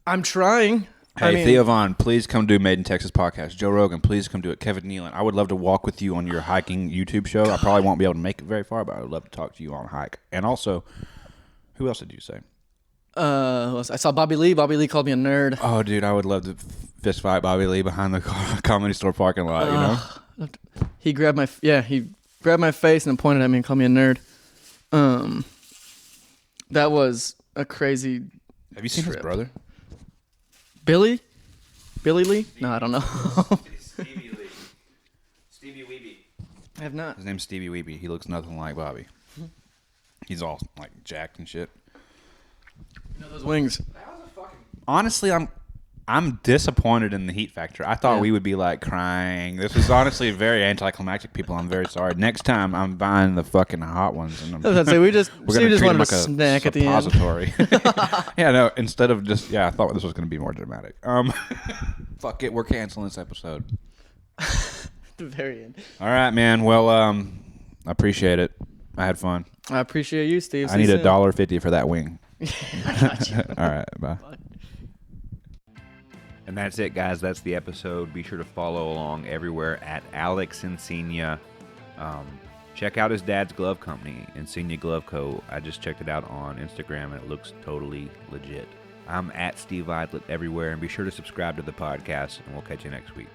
I'm trying. Hey, Theo Vaughn, please come do Made in Texas podcast. Joe Rogan, please come do it. Kevin Nealon, I would love to walk with you on your hiking YouTube show. I probably won't be able to make it very far, but I would love to talk to you on a hike. And also, who else did you say? I saw Bobby Lee. Bobby Lee called me a nerd. Oh, dude, I would love to fist fight Bobby Lee behind the Comedy Store parking lot, you know? He grabbed my face and pointed at me and called me a nerd. That was a crazy Have you seen trip. his brother? Billy Lee? No, I don't know. Stevie Lee. Stevie Weeby. I have not. His name's Stevie Weeby. He looks nothing like Bobby. He's all like jacked and shit. You know those wings. Honestly, I'm disappointed in the heat factor. I thought we would be like crying. This was honestly very anticlimactic, people. I'm very sorry. Next time, I'm buying the fucking hot ones. And I was say we just treat wanted like a snack at the end. suppository. Yeah, no. Instead of just I thought this was going to be more dramatic. Fuck it, we're canceling this episode. The very end. All right, man. Well, I appreciate it. I had fun. I appreciate you, Steve. I need $1.50 for that wing. I got you. All right, bye. And that's it, guys. That's the episode. Be sure to follow along everywhere at Alex Encinia. Check out his dad's glove company, Encinia Glove Co. I just checked it out on Instagram, and it looks totally legit. I'm at Steve Idlett everywhere, and be sure to subscribe to the podcast, and we'll catch you next week.